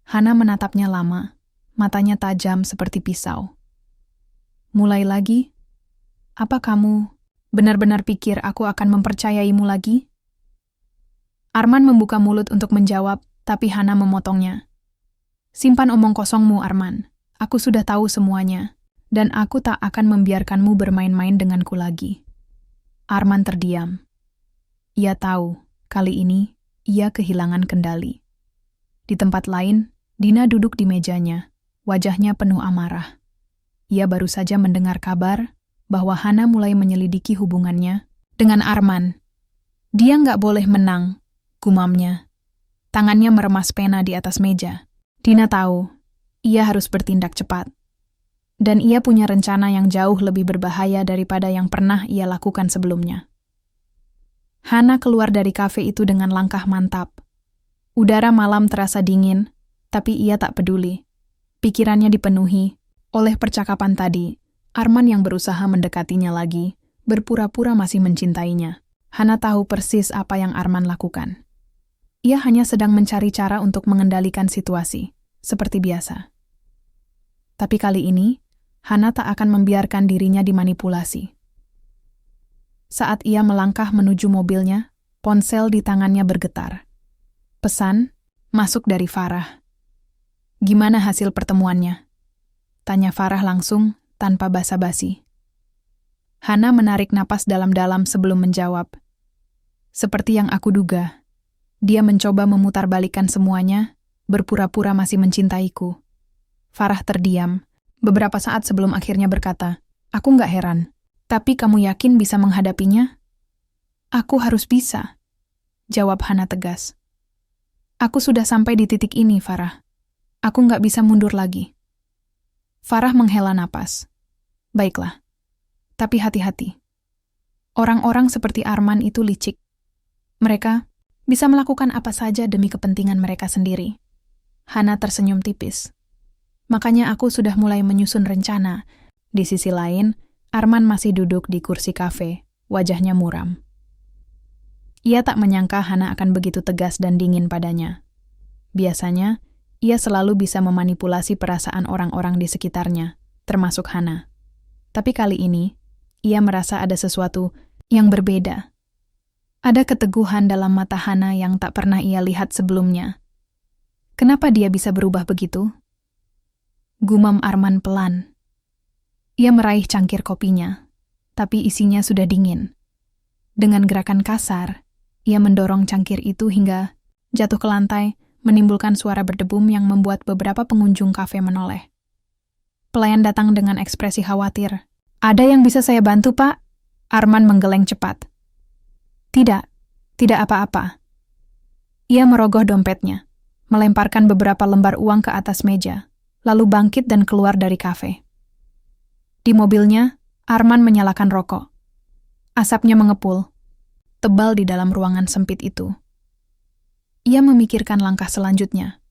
Hana menatapnya lama, matanya tajam seperti pisau. Mulai lagi? Apa kamu benar-benar pikir aku akan mempercayaimu lagi? Arman membuka mulut untuk menjawab, tapi Hana memotongnya. Simpan omong kosongmu, Arman. Aku sudah tahu semuanya, dan aku tak akan membiarkanmu bermain-main denganku lagi. Arman terdiam. Ia tahu, kali ini, ia kehilangan kendali. Di tempat lain, Dina duduk di mejanya, wajahnya penuh amarah. Ia baru saja mendengar kabar bahwa Hana mulai menyelidiki hubungannya dengan Arman. Dia nggak boleh menang, gumamnya. Tangannya meremas pena di atas meja. Dina tahu, ia harus bertindak cepat. Dan ia punya rencana yang jauh lebih berbahaya daripada yang pernah ia lakukan sebelumnya. Hana keluar dari kafe itu dengan langkah mantap. Udara malam terasa dingin, tapi ia tak peduli. Pikirannya dipenuhi oleh percakapan tadi. Arman yang berusaha mendekatinya lagi, berpura-pura masih mencintainya. Hana tahu persis apa yang Arman lakukan. Ia hanya sedang mencari cara untuk mengendalikan situasi, seperti biasa. Tapi kali ini, Hana tak akan membiarkan dirinya dimanipulasi. Saat ia melangkah menuju mobilnya, ponsel di tangannya bergetar. Pesan, masuk dari Farah. Gimana hasil pertemuannya? Tanya Farah langsung, tanpa basa-basi. Hana menarik napas dalam-dalam sebelum menjawab. Seperti yang aku duga, dia mencoba memutarbalikkan semuanya, berpura-pura masih mencintaiku. Farah terdiam, beberapa saat sebelum akhirnya berkata, aku nggak heran, tapi kamu yakin bisa menghadapinya? Aku harus bisa, jawab Hana tegas. Aku sudah sampai di titik ini, Farah. Aku nggak bisa mundur lagi. Farah menghela napas. Baiklah, tapi hati-hati. Orang-orang seperti Arman itu licik. Mereka bisa melakukan apa saja demi kepentingan mereka sendiri. Hana tersenyum tipis. Makanya aku sudah mulai menyusun rencana. Di sisi lain, Arman masih duduk di kursi kafe, wajahnya muram. Ia tak menyangka Hana akan begitu tegas dan dingin padanya. Biasanya, ia selalu bisa memanipulasi perasaan orang-orang di sekitarnya, termasuk Hana. Tapi kali ini, ia merasa ada sesuatu yang berbeda. Ada keteguhan dalam mata Hana yang tak pernah ia lihat sebelumnya. Kenapa dia bisa berubah begitu? Gumam Arman pelan. Ia meraih cangkir kopinya, tapi isinya sudah dingin. Dengan gerakan kasar, ia mendorong cangkir itu hingga jatuh ke lantai, menimbulkan suara berdebum yang membuat beberapa pengunjung kafe menoleh. Pelayan datang dengan ekspresi khawatir. Ada yang bisa saya bantu, Pak? Arman menggeleng cepat. Tidak apa-apa. Ia merogoh dompetnya, melemparkan beberapa lembar uang ke atas meja, lalu bangkit dan keluar dari kafe. Di mobilnya, Arman menyalakan rokok. Asapnya mengepul, tebal di dalam ruangan sempit itu. Ia memikirkan langkah selanjutnya.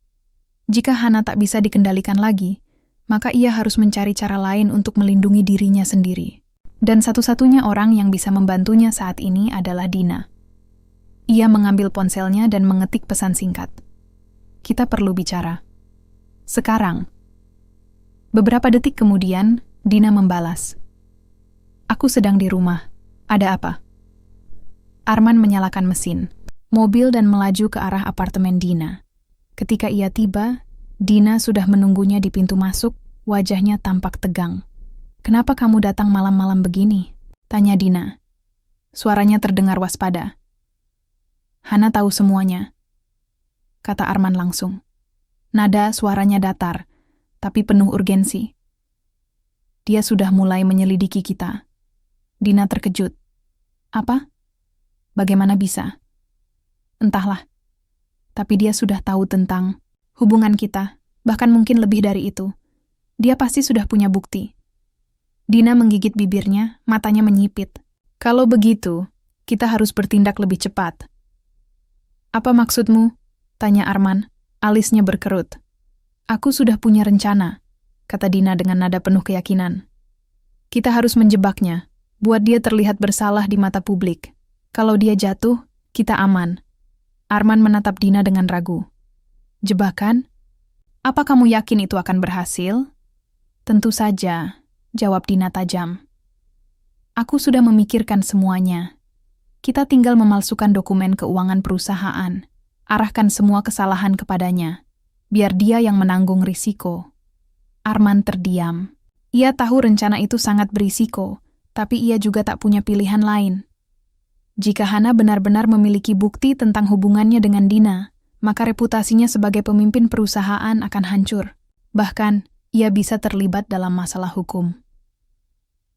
Jika Hana tak bisa dikendalikan lagi, maka ia harus mencari cara lain untuk melindungi dirinya sendiri. Dan satu-satunya orang yang bisa membantunya saat ini adalah Dina. Ia mengambil ponselnya dan mengetik pesan singkat. Kita perlu bicara. Sekarang. Beberapa detik kemudian, Dina membalas. Aku sedang di rumah. Ada apa? Arman menyalakan mesin mobil dan melaju ke arah apartemen Dina. Ketika ia tiba, Dina sudah menunggunya di pintu masuk, wajahnya tampak tegang. Kenapa kamu datang malam-malam begini? Tanya Dina. Suaranya terdengar waspada. Hana tahu semuanya, kata Arman langsung. Nada suaranya datar, tapi penuh urgensi. Dia sudah mulai menyelidiki kita. Dina terkejut. Apa? Bagaimana bisa? Entahlah. Tapi dia sudah tahu tentang hubungan kita, bahkan mungkin lebih dari itu. Dia pasti sudah punya bukti. Dina menggigit bibirnya, matanya menyipit. Kalau begitu, kita harus bertindak lebih cepat. Apa maksudmu? Tanya Arman, alisnya berkerut. Aku sudah punya rencana, kata Dina dengan nada penuh keyakinan. Kita harus menjebaknya, buat dia terlihat bersalah di mata publik. Kalau dia jatuh, kita aman. Arman menatap Dina dengan ragu. Jebakan? Apa kamu yakin itu akan berhasil? Tentu saja, jawab Dina tajam. Aku sudah memikirkan semuanya. Kita tinggal memalsukan dokumen keuangan perusahaan, arahkan semua kesalahan kepadanya, biar dia yang menanggung risiko. Arman terdiam. Ia tahu rencana itu sangat berisiko, tapi ia juga tak punya pilihan lain. Jika Hana benar-benar memiliki bukti tentang hubungannya dengan Dina, maka reputasinya sebagai pemimpin perusahaan akan hancur. Bahkan, ia bisa terlibat dalam masalah hukum.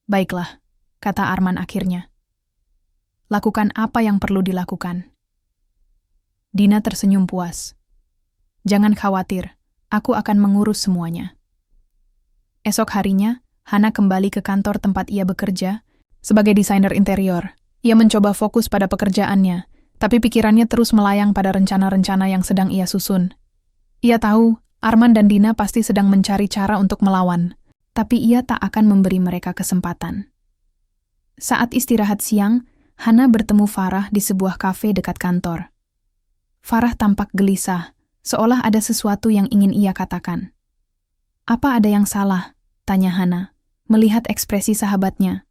Baiklah, kata Arman akhirnya. Lakukan apa yang perlu dilakukan. Dina tersenyum puas. Jangan khawatir, aku akan mengurus semuanya. Esok harinya, Hana kembali ke kantor tempat ia bekerja sebagai desainer interior. Ia mencoba fokus pada pekerjaannya, tapi pikirannya terus melayang pada rencana-rencana yang sedang ia susun. Ia tahu Arman dan Dina pasti sedang mencari cara untuk melawan, tapi ia tak akan memberi mereka kesempatan. Saat istirahat siang, Hana bertemu Farah di sebuah kafe dekat kantor. Farah tampak gelisah, seolah ada sesuatu yang ingin ia katakan. Apa ada yang salah? Tanya Hana, melihat ekspresi sahabatnya.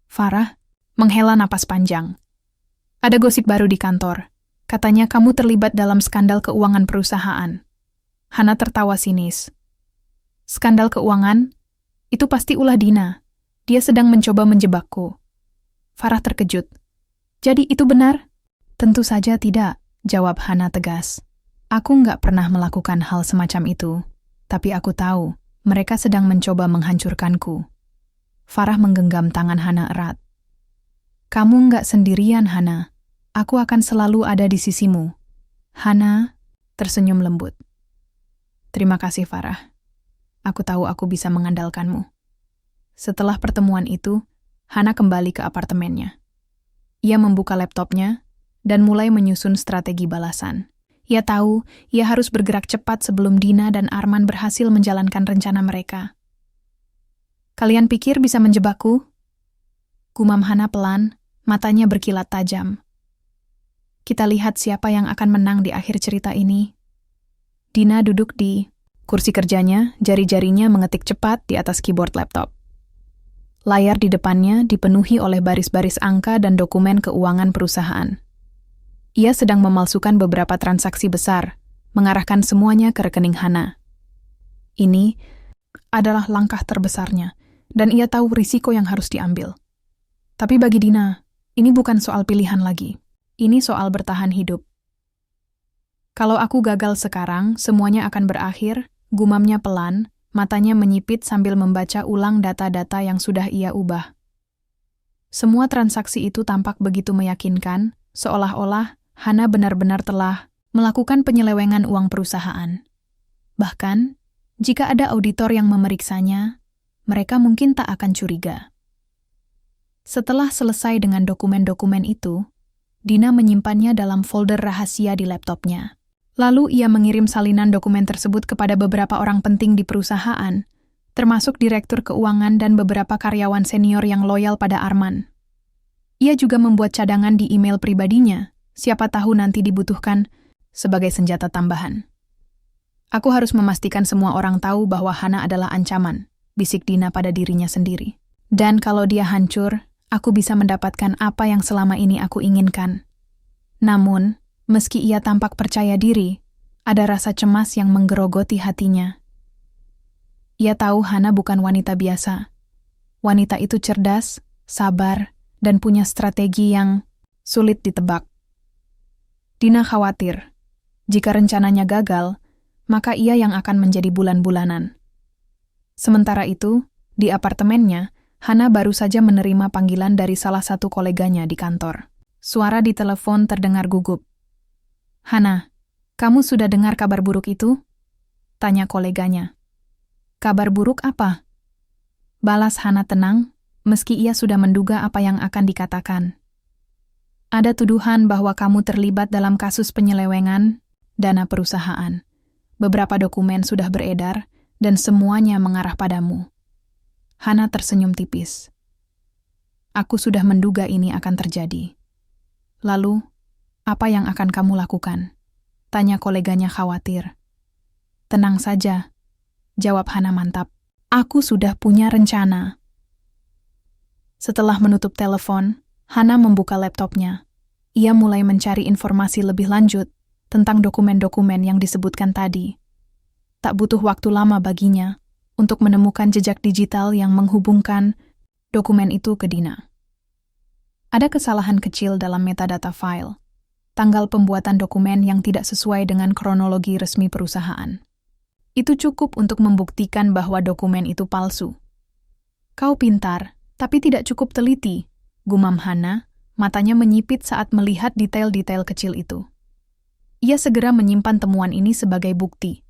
Farah menghela napas panjang. Ada gosip baru di kantor. Katanya kamu terlibat dalam skandal keuangan perusahaan. Hana tertawa sinis. Skandal keuangan? Itu pasti ulah Dina. Dia sedang mencoba menjebakku. Farah terkejut. Jadi itu benar? Tentu saja tidak, jawab Hana tegas. Aku nggak pernah melakukan hal semacam itu, tapi aku tahu mereka sedang mencoba menghancurkanku. Farah menggenggam tangan Hana erat. Kamu nggak sendirian, Hana. Aku akan selalu ada di sisimu. Hana tersenyum lembut. Terima kasih, Farah. Aku tahu aku bisa mengandalkanmu. Setelah pertemuan itu, Hana kembali ke apartemennya. Ia membuka laptopnya dan mulai menyusun strategi balasan. Ia tahu ia harus bergerak cepat sebelum Dina dan Arman berhasil menjalankan rencana mereka. Kalian pikir bisa menjebakku? Gumam Hana pelan, matanya berkilat tajam. Kita lihat siapa yang akan menang di akhir cerita ini. Dina duduk di kursi kerjanya, jari-jarinya mengetik cepat di atas keyboard laptop. Layar di depannya dipenuhi oleh baris-baris angka dan dokumen keuangan perusahaan. Ia sedang memalsukan beberapa transaksi besar, mengarahkan semuanya ke rekening Hana. Ini adalah langkah terbesarnya, dan ia tahu risiko yang harus diambil. Tapi bagi Dina, ini bukan soal pilihan lagi. Ini soal bertahan hidup. Kalau aku gagal sekarang, semuanya akan berakhir, gumamnya pelan, matanya menyipit sambil membaca ulang data-data yang sudah ia ubah. Semua transaksi itu tampak begitu meyakinkan, seolah-olah Hana benar-benar telah melakukan penyelewengan uang perusahaan. Bahkan, jika ada auditor yang memeriksanya, mereka mungkin tak akan curiga. Setelah selesai dengan dokumen-dokumen itu, Dina menyimpannya dalam folder rahasia di laptopnya. Lalu ia mengirim salinan dokumen tersebut kepada beberapa orang penting di perusahaan, termasuk direktur keuangan dan beberapa karyawan senior yang loyal pada Arman. Ia juga membuat cadangan di email pribadinya, siapa tahu nanti dibutuhkan sebagai senjata tambahan. Aku harus memastikan semua orang tahu bahwa Hana adalah ancaman, bisik Dina pada dirinya sendiri. Dan kalau dia hancur, aku bisa mendapatkan apa yang selama ini aku inginkan. Namun, meski ia tampak percaya diri, ada rasa cemas yang menggerogoti hatinya. Ia tahu Hana bukan wanita biasa. Wanita itu cerdas, sabar, dan punya strategi yang sulit ditebak. Dina khawatir, jika rencananya gagal, maka ia yang akan menjadi bulan-bulanan. Sementara itu, di apartemennya, Hana baru saja menerima panggilan dari salah satu koleganya di kantor. Suara di telepon terdengar gugup. "Hana, kamu sudah dengar kabar buruk itu?" tanya koleganya. "Kabar buruk apa?" balas Hana tenang, meski ia sudah menduga apa yang akan dikatakan. "Ada tuduhan bahwa kamu terlibat dalam kasus penyelewengan dana perusahaan. Beberapa dokumen sudah beredar, dan semuanya mengarah padamu." Hana tersenyum tipis. "Aku sudah menduga ini akan terjadi." "Lalu, apa yang akan kamu lakukan?" tanya koleganya khawatir. "Tenang saja," jawab Hana mantap. "Aku sudah punya rencana." Setelah menutup telepon, Hana membuka laptopnya. Ia mulai mencari informasi lebih lanjut tentang dokumen-dokumen yang disebutkan tadi. Tak butuh waktu lama baginya untuk menemukan jejak digital yang menghubungkan dokumen itu ke Dina. Ada kesalahan kecil dalam metadata file, tanggal pembuatan dokumen yang tidak sesuai dengan kronologi resmi perusahaan. Itu cukup untuk membuktikan bahwa dokumen itu palsu. "Kau pintar, tapi tidak cukup teliti," gumam Hana, matanya menyipit saat melihat detail-detail kecil itu. Ia segera menyimpan temuan ini sebagai bukti.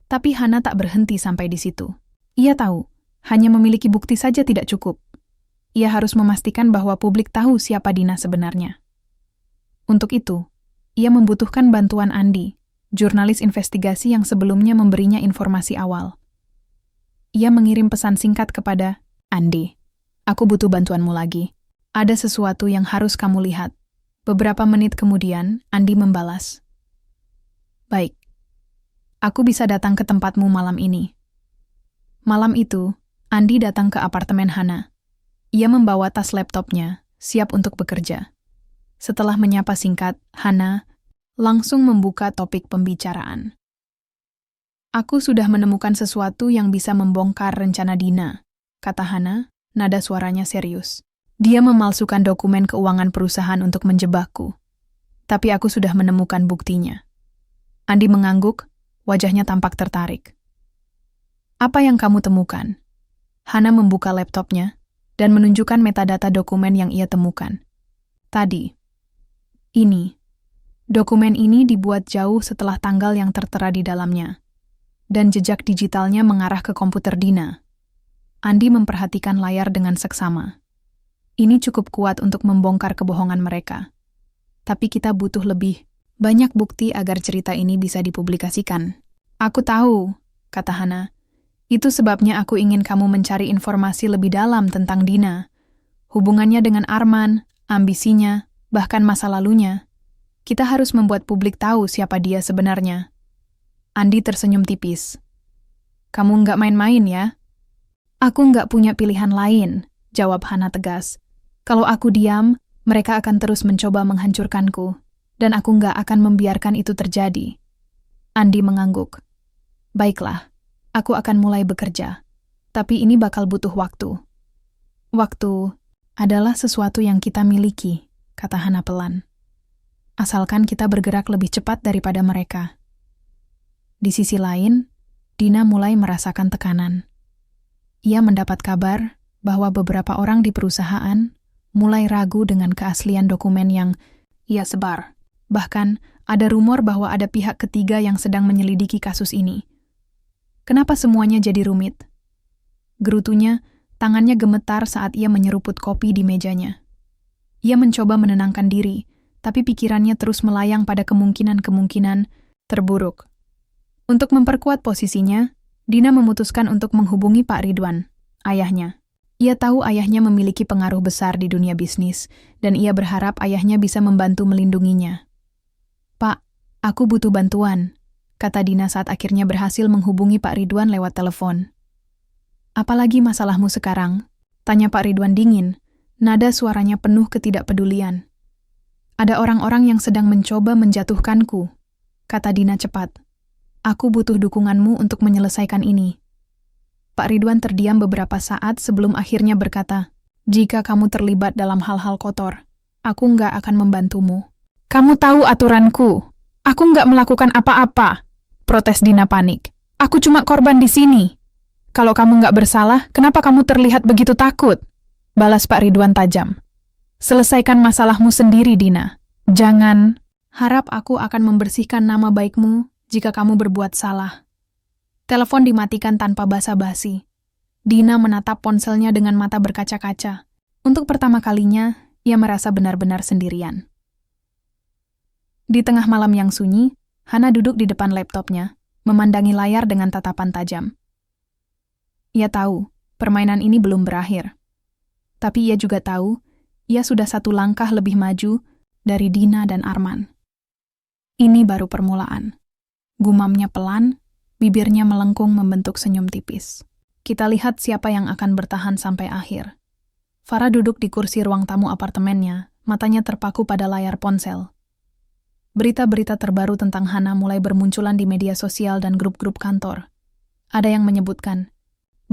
Tapi Hana tak berhenti sampai di situ. Ia tahu, hanya memiliki bukti saja tidak cukup. Ia harus memastikan bahwa publik tahu siapa Dina sebenarnya. Untuk itu, ia membutuhkan bantuan Andi, jurnalis investigasi yang sebelumnya memberinya informasi awal. Ia mengirim pesan singkat kepada Andi. "Aku butuh bantuanmu lagi. Ada sesuatu yang harus kamu lihat." Beberapa menit kemudian, Andi membalas. "Baik. Aku bisa datang ke tempatmu malam ini." Malam itu, Andi datang ke apartemen Hana. Ia membawa tas laptopnya, siap untuk bekerja. Setelah menyapa singkat, Hana langsung membuka topik pembicaraan. "Aku sudah menemukan sesuatu yang bisa membongkar rencana Dina," kata Hana, nada suaranya serius. "Dia memalsukan dokumen keuangan perusahaan untuk menjebakku. Tapi aku sudah menemukan buktinya." Andi mengangguk, wajahnya tampak tertarik. "Apa yang kamu temukan?" Hana membuka laptopnya dan menunjukkan metadata dokumen yang ia temukan. "Tadi. Ini. Dokumen ini dibuat jauh setelah tanggal yang tertera di dalamnya. Dan jejak digitalnya mengarah ke komputer Dina." Andi memperhatikan layar dengan seksama. "Ini cukup kuat untuk membongkar kebohongan mereka. Tapi kita butuh lebih banyak bukti agar cerita ini bisa dipublikasikan." "Aku tahu," kata Hana. "Itu sebabnya aku ingin kamu mencari informasi lebih dalam tentang Dina. Hubungannya dengan Arman, ambisinya, bahkan masa lalunya. Kita harus membuat publik tahu siapa dia sebenarnya." Andi tersenyum tipis. "Kamu nggak main-main ya?" "Aku nggak punya pilihan lain," jawab Hana tegas. "Kalau aku diam, mereka akan terus mencoba menghancurkanku. Dan aku nggak akan membiarkan itu terjadi." Andi mengangguk. "Baiklah, aku akan mulai bekerja. Tapi ini bakal butuh waktu." "Waktu adalah sesuatu yang kita miliki," kata Hana pelan. "Asalkan kita bergerak lebih cepat daripada mereka." Di sisi lain, Dina mulai merasakan tekanan. Ia mendapat kabar bahwa beberapa orang di perusahaan mulai ragu dengan keaslian dokumen yang ia sebar. Bahkan, ada rumor bahwa ada pihak ketiga yang sedang menyelidiki kasus ini. "Kenapa semuanya jadi rumit?" Gerutunya, tangannya gemetar saat ia menyeruput kopi di mejanya. Ia mencoba menenangkan diri, tapi pikirannya terus melayang pada kemungkinan-kemungkinan terburuk. Untuk memperkuat posisinya, Dina memutuskan untuk menghubungi Pak Ridwan, ayahnya. Ia tahu ayahnya memiliki pengaruh besar di dunia bisnis, dan ia berharap ayahnya bisa membantu melindunginya. "Pak, aku butuh bantuan," kata Dina saat akhirnya berhasil menghubungi Pak Ridwan lewat telepon. "Apalagi masalahmu sekarang?" tanya Pak Ridwan dingin, nada suaranya penuh ketidakpedulian. "Ada orang-orang yang sedang mencoba menjatuhkanku," kata Dina cepat. "Aku butuh dukunganmu untuk menyelesaikan ini." Pak Ridwan terdiam beberapa saat sebelum akhirnya berkata, Jika kamu terlibat dalam hal-hal kotor, aku nggak akan membantumu. Kamu tahu aturanku. Aku nggak melakukan apa-apa. Protes Dina panik. Aku cuma korban di sini. Kalau kamu nggak bersalah, kenapa kamu terlihat begitu takut? Balas Pak Ridwan tajam. Selesaikan masalahmu sendiri, Dina. Jangan harap aku akan membersihkan nama baikmu jika kamu berbuat salah. Telepon dimatikan tanpa basa-basi. Dina menatap ponselnya dengan mata berkaca-kaca. Untuk pertama kalinya, ia merasa benar-benar sendirian. Di tengah malam yang sunyi, Hana duduk di depan laptopnya, memandangi layar dengan tatapan tajam. Ia tahu, permainan ini belum berakhir. Tapi ia juga tahu, ia sudah satu langkah lebih maju dari Dina dan Arman. Ini baru permulaan. Gumamnya pelan, bibirnya melengkung membentuk senyum tipis. Kita lihat siapa yang akan bertahan sampai akhir. Farah duduk di kursi ruang tamu apartemennya, matanya terpaku pada layar ponsel. Berita-berita terbaru tentang Hana mulai bermunculan di media sosial dan grup-grup kantor. Ada yang menyebutkan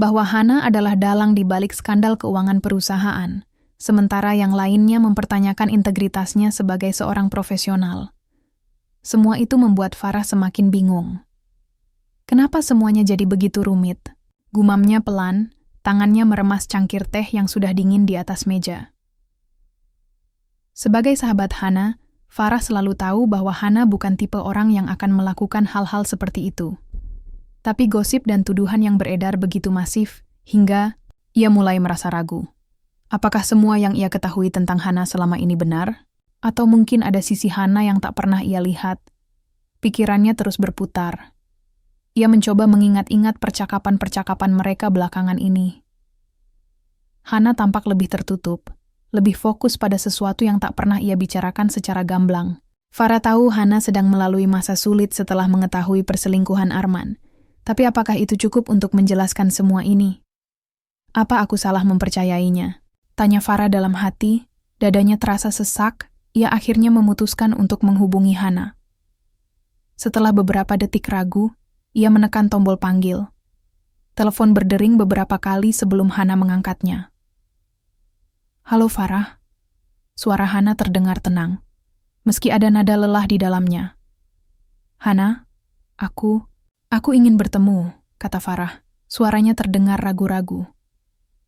bahwa Hana adalah dalang di balik skandal keuangan perusahaan, sementara yang lainnya mempertanyakan integritasnya sebagai seorang profesional. Semua itu membuat Farah semakin bingung. Kenapa semuanya jadi begitu rumit? Gumamnya pelan, tangannya meremas cangkir teh yang sudah dingin di atas meja. Sebagai sahabat Hana, Farah selalu tahu bahwa Hana bukan tipe orang yang akan melakukan hal-hal seperti itu. Tapi gosip dan tuduhan yang beredar begitu masif, hingga ia mulai merasa ragu. Apakah semua yang ia ketahui tentang Hana selama ini benar? Atau mungkin ada sisi Hana yang tak pernah ia lihat? Pikirannya terus berputar. Ia mencoba mengingat-ingat percakapan-percakapan mereka belakangan ini. Hana tampak lebih tertutup, lebih fokus pada sesuatu yang tak pernah ia bicarakan secara gamblang. Farah tahu Hana sedang melalui masa sulit setelah mengetahui perselingkuhan Arman. Tapi apakah itu cukup untuk menjelaskan semua ini? Apa aku salah mempercayainya? Tanya Farah dalam hati, dadanya terasa sesak, ia akhirnya memutuskan untuk menghubungi Hana. Setelah beberapa detik ragu, ia menekan tombol panggil. Telepon berdering beberapa kali sebelum Hana mengangkatnya. Halo Farah. Suara Hana terdengar tenang, meski ada nada lelah di dalamnya. Hana, aku ingin bertemu, kata Farah. Suaranya terdengar ragu-ragu.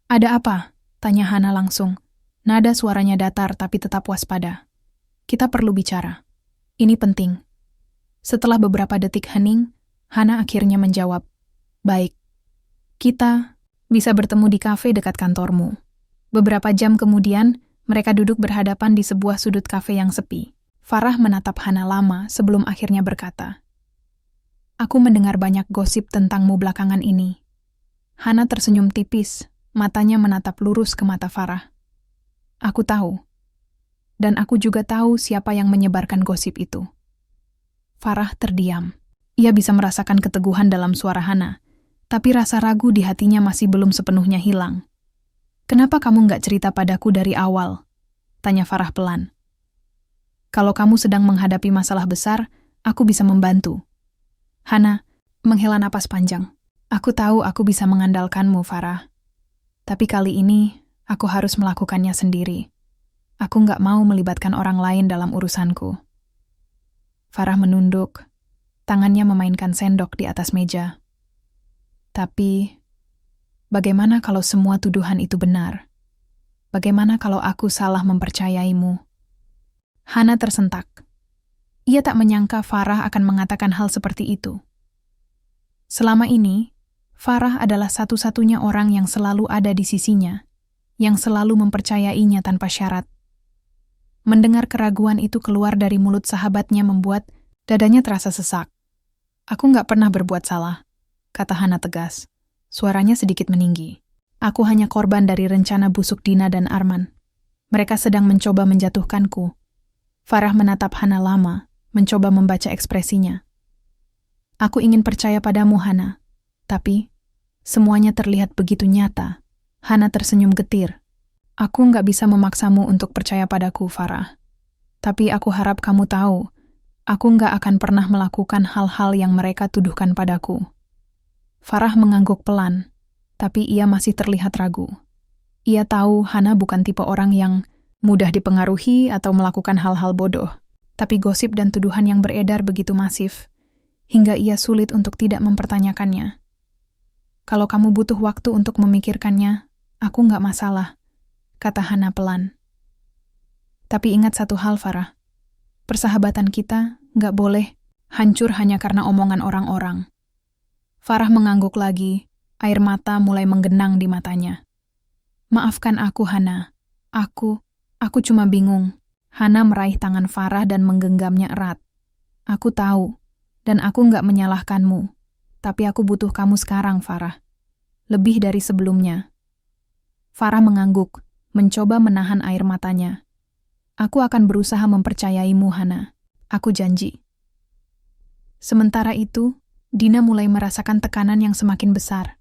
Ada apa? Tanya Hana langsung. Nada suaranya datar tapi tetap waspada. Kita perlu bicara. Ini penting. Setelah beberapa detik hening, Hana akhirnya menjawab, baik, kita bisa bertemu di kafe dekat kantormu. Beberapa jam kemudian, mereka duduk berhadapan di sebuah sudut kafe yang sepi. Farah menatap Hana lama sebelum akhirnya berkata, aku mendengar banyak gosip tentangmu belakangan ini. Hana tersenyum tipis, matanya menatap lurus ke mata Farah. Aku tahu. Dan aku juga tahu siapa yang menyebarkan gosip itu. Farah terdiam. Ia bisa merasakan keteguhan dalam suara Hana, tapi rasa ragu di hatinya masih belum sepenuhnya hilang. Kenapa kamu nggak cerita padaku dari awal? Tanya Farah pelan. Kalau kamu sedang menghadapi masalah besar, aku bisa membantu. Hana menghela napas panjang. Aku tahu aku bisa mengandalkanmu, Farah. Tapi kali ini, aku harus melakukannya sendiri. Aku nggak mau melibatkan orang lain dalam urusanku. Farah menunduk. Tangannya memainkan sendok di atas meja. Tapi, bagaimana kalau semua tuduhan itu benar? Bagaimana kalau aku salah mempercayaimu? Hana tersentak. Ia tak menyangka Farah akan mengatakan hal seperti itu. Selama ini, Farah adalah satu-satunya orang yang selalu ada di sisinya, yang selalu mempercayainya tanpa syarat. Mendengar keraguan itu keluar dari mulut sahabatnya membuat dadanya terasa sesak. Aku nggak pernah berbuat salah, kata Hana tegas. Suaranya sedikit meninggi. Aku hanya korban dari rencana busuk Dina dan Arman. Mereka sedang mencoba menjatuhkanku. Farah menatap Hana lama, mencoba membaca ekspresinya. Aku ingin percaya padamu, Hana. Tapi, semuanya terlihat begitu nyata. Hana tersenyum getir. Aku nggak bisa memaksamu untuk percaya padaku, Farah. Tapi aku harap kamu tahu, aku nggak akan pernah melakukan hal-hal yang mereka tuduhkan padaku. Farah mengangguk pelan, tapi ia masih terlihat ragu. Ia tahu Hana bukan tipe orang yang mudah dipengaruhi atau melakukan hal-hal bodoh. Tapi gosip dan tuduhan yang beredar begitu masif, hingga ia sulit untuk tidak mempertanyakannya. Kalau kamu butuh waktu untuk memikirkannya, aku nggak masalah, kata Hana pelan. Tapi ingat satu hal, Farah. Persahabatan kita nggak boleh hancur hanya karena omongan orang-orang. Farah mengangguk lagi, air mata mulai menggenang di matanya. Maafkan aku, Hana. Aku cuma bingung. Hana meraih tangan Farah dan menggenggamnya erat. Aku tahu, dan aku nggak menyalahkanmu. Tapi aku butuh kamu sekarang, Farah. Lebih dari sebelumnya. Farah mengangguk, mencoba menahan air matanya. Aku akan berusaha mempercayaimu, Hana. Aku janji. Sementara itu, Dina mulai merasakan tekanan yang semakin besar.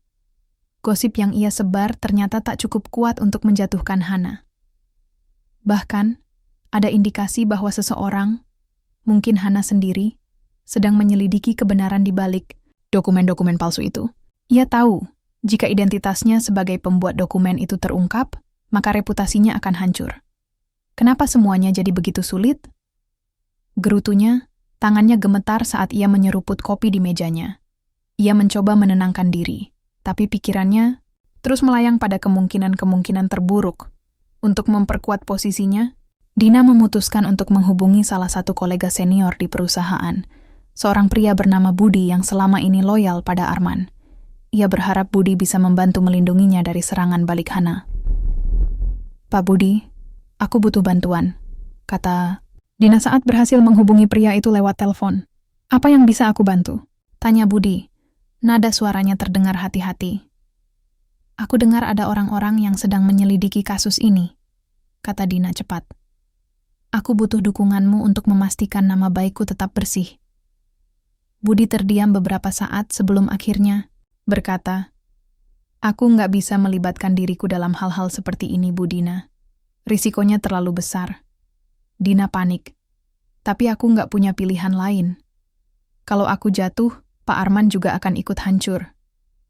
Gosip yang ia sebar ternyata tak cukup kuat untuk menjatuhkan Hana. Bahkan, ada indikasi bahwa seseorang, mungkin Hana sendiri, sedang menyelidiki kebenaran di balik dokumen-dokumen palsu itu. Ia tahu, jika identitasnya sebagai pembuat dokumen itu terungkap, maka reputasinya akan hancur. Kenapa semuanya jadi begitu sulit? Gerutunya, tangannya gemetar saat ia menyeruput kopi di mejanya. Ia mencoba menenangkan diri. Tapi pikirannya terus melayang pada kemungkinan-kemungkinan terburuk. Untuk memperkuat posisinya, Dina memutuskan untuk menghubungi salah satu kolega senior di perusahaan, seorang pria bernama Budi yang selama ini loyal pada Arman. Ia berharap Budi bisa membantu melindunginya dari serangan balik Hana. Pak Budi, aku butuh bantuan, kata Dina saat berhasil menghubungi pria itu lewat telepon. Apa yang bisa aku bantu? Tanya Budi. Nada suaranya terdengar hati-hati. Aku dengar ada orang-orang yang sedang menyelidiki kasus ini, kata Dina cepat. Aku butuh dukunganmu untuk memastikan nama baikku tetap bersih. Budi terdiam beberapa saat sebelum akhirnya berkata, Aku nggak bisa melibatkan diriku dalam hal-hal seperti ini, Bu Dina. Risikonya terlalu besar. Dina panik. Tapi aku nggak punya pilihan lain. Kalau aku jatuh, Pak Arman juga akan ikut hancur.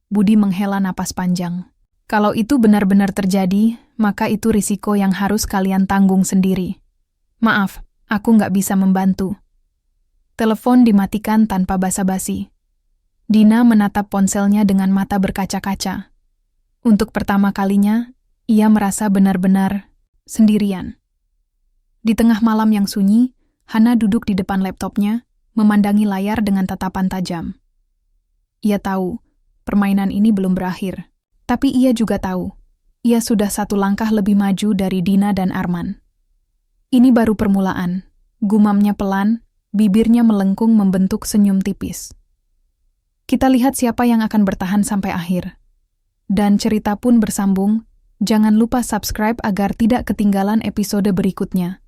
Budi menghela napas panjang. Kalau itu benar-benar terjadi, maka itu risiko yang harus kalian tanggung sendiri. Maaf, aku nggak bisa membantu. Telepon dimatikan tanpa basa-basi. Dina menatap ponselnya dengan mata berkaca-kaca. Untuk pertama kalinya, ia merasa benar-benar sendirian. Di tengah malam yang sunyi, Hana duduk di depan laptopnya, memandangi layar dengan tatapan tajam. Ia tahu, permainan ini belum berakhir. Tapi ia juga tahu, ia sudah satu langkah lebih maju dari Dina dan Arman. Ini baru permulaan. Gumamnya pelan, bibirnya melengkung membentuk senyum tipis. Kita lihat siapa yang akan bertahan sampai akhir. Dan cerita pun bersambung. Jangan lupa subscribe agar tidak ketinggalan episode berikutnya.